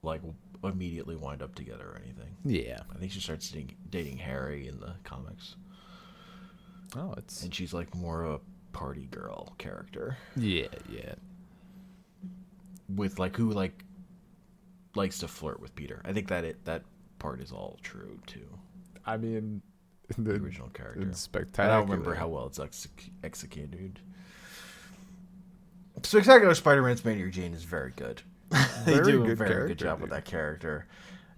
like immediately wind up together or anything. Yeah. I think she starts dating Harry in the comics, Oh, it's and she's like more of a party girl character yeah. with like who like likes to flirt with Peter. I think that part is all true too. I mean, The original character. It's I spectacular. don't remember how well it's executed. Spectacular Spider-Man's Mary Jane is very good. They Very do a good very character, good job dude. with that character.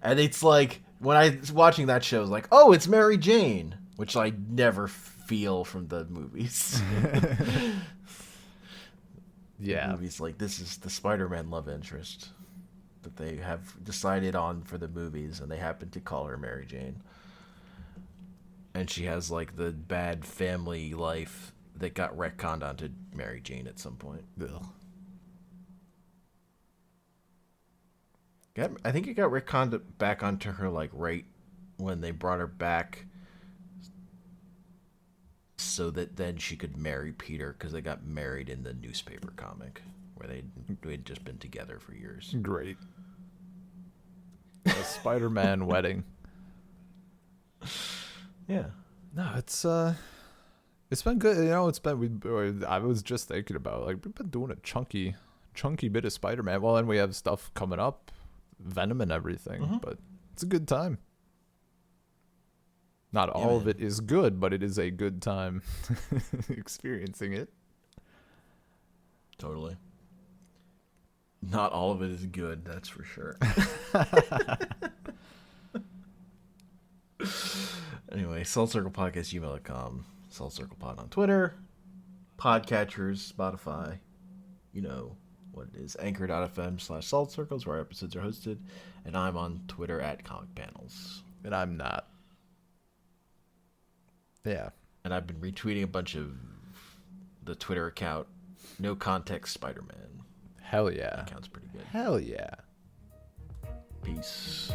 And it's like, when I was watching that show, I was like, oh, it's Mary Jane, which I never feel from the movies. The Yeah. movies, like, this is the Spider-Man love interest that they have decided on for the movies, and they happen to call her Mary Jane. And she has, like, the bad family life that got retconned onto Mary Jane at some point. Ugh. I think it got retconned back onto her, like, right when they brought her back, so that then she could marry Peter, because they got married in the newspaper comic where they'd just been together for years. Great. A Spider-Man wedding. Yeah. No, it's been good. You know, I was just thinking about, like, we've been doing a chunky bit of Spider-Man. Well, and we have stuff coming up, Venom and everything, but it's a good time. Not all of it is good, but it is a good time experiencing it. Totally. Not all of it is good, that's for sure. Anyway, soulcirclepodcast@gmail.com, soulcirclepod on Twitter, podcatchers, Spotify, you know what it is, anchor.fm/saltcircles, where our episodes are hosted, and I'm on Twitter @comicpanels. And I'm not. Yeah. And I've been retweeting a bunch of the Twitter account, No Context Spider-Man. Hell yeah. That account's pretty good. Hell yeah. Peace.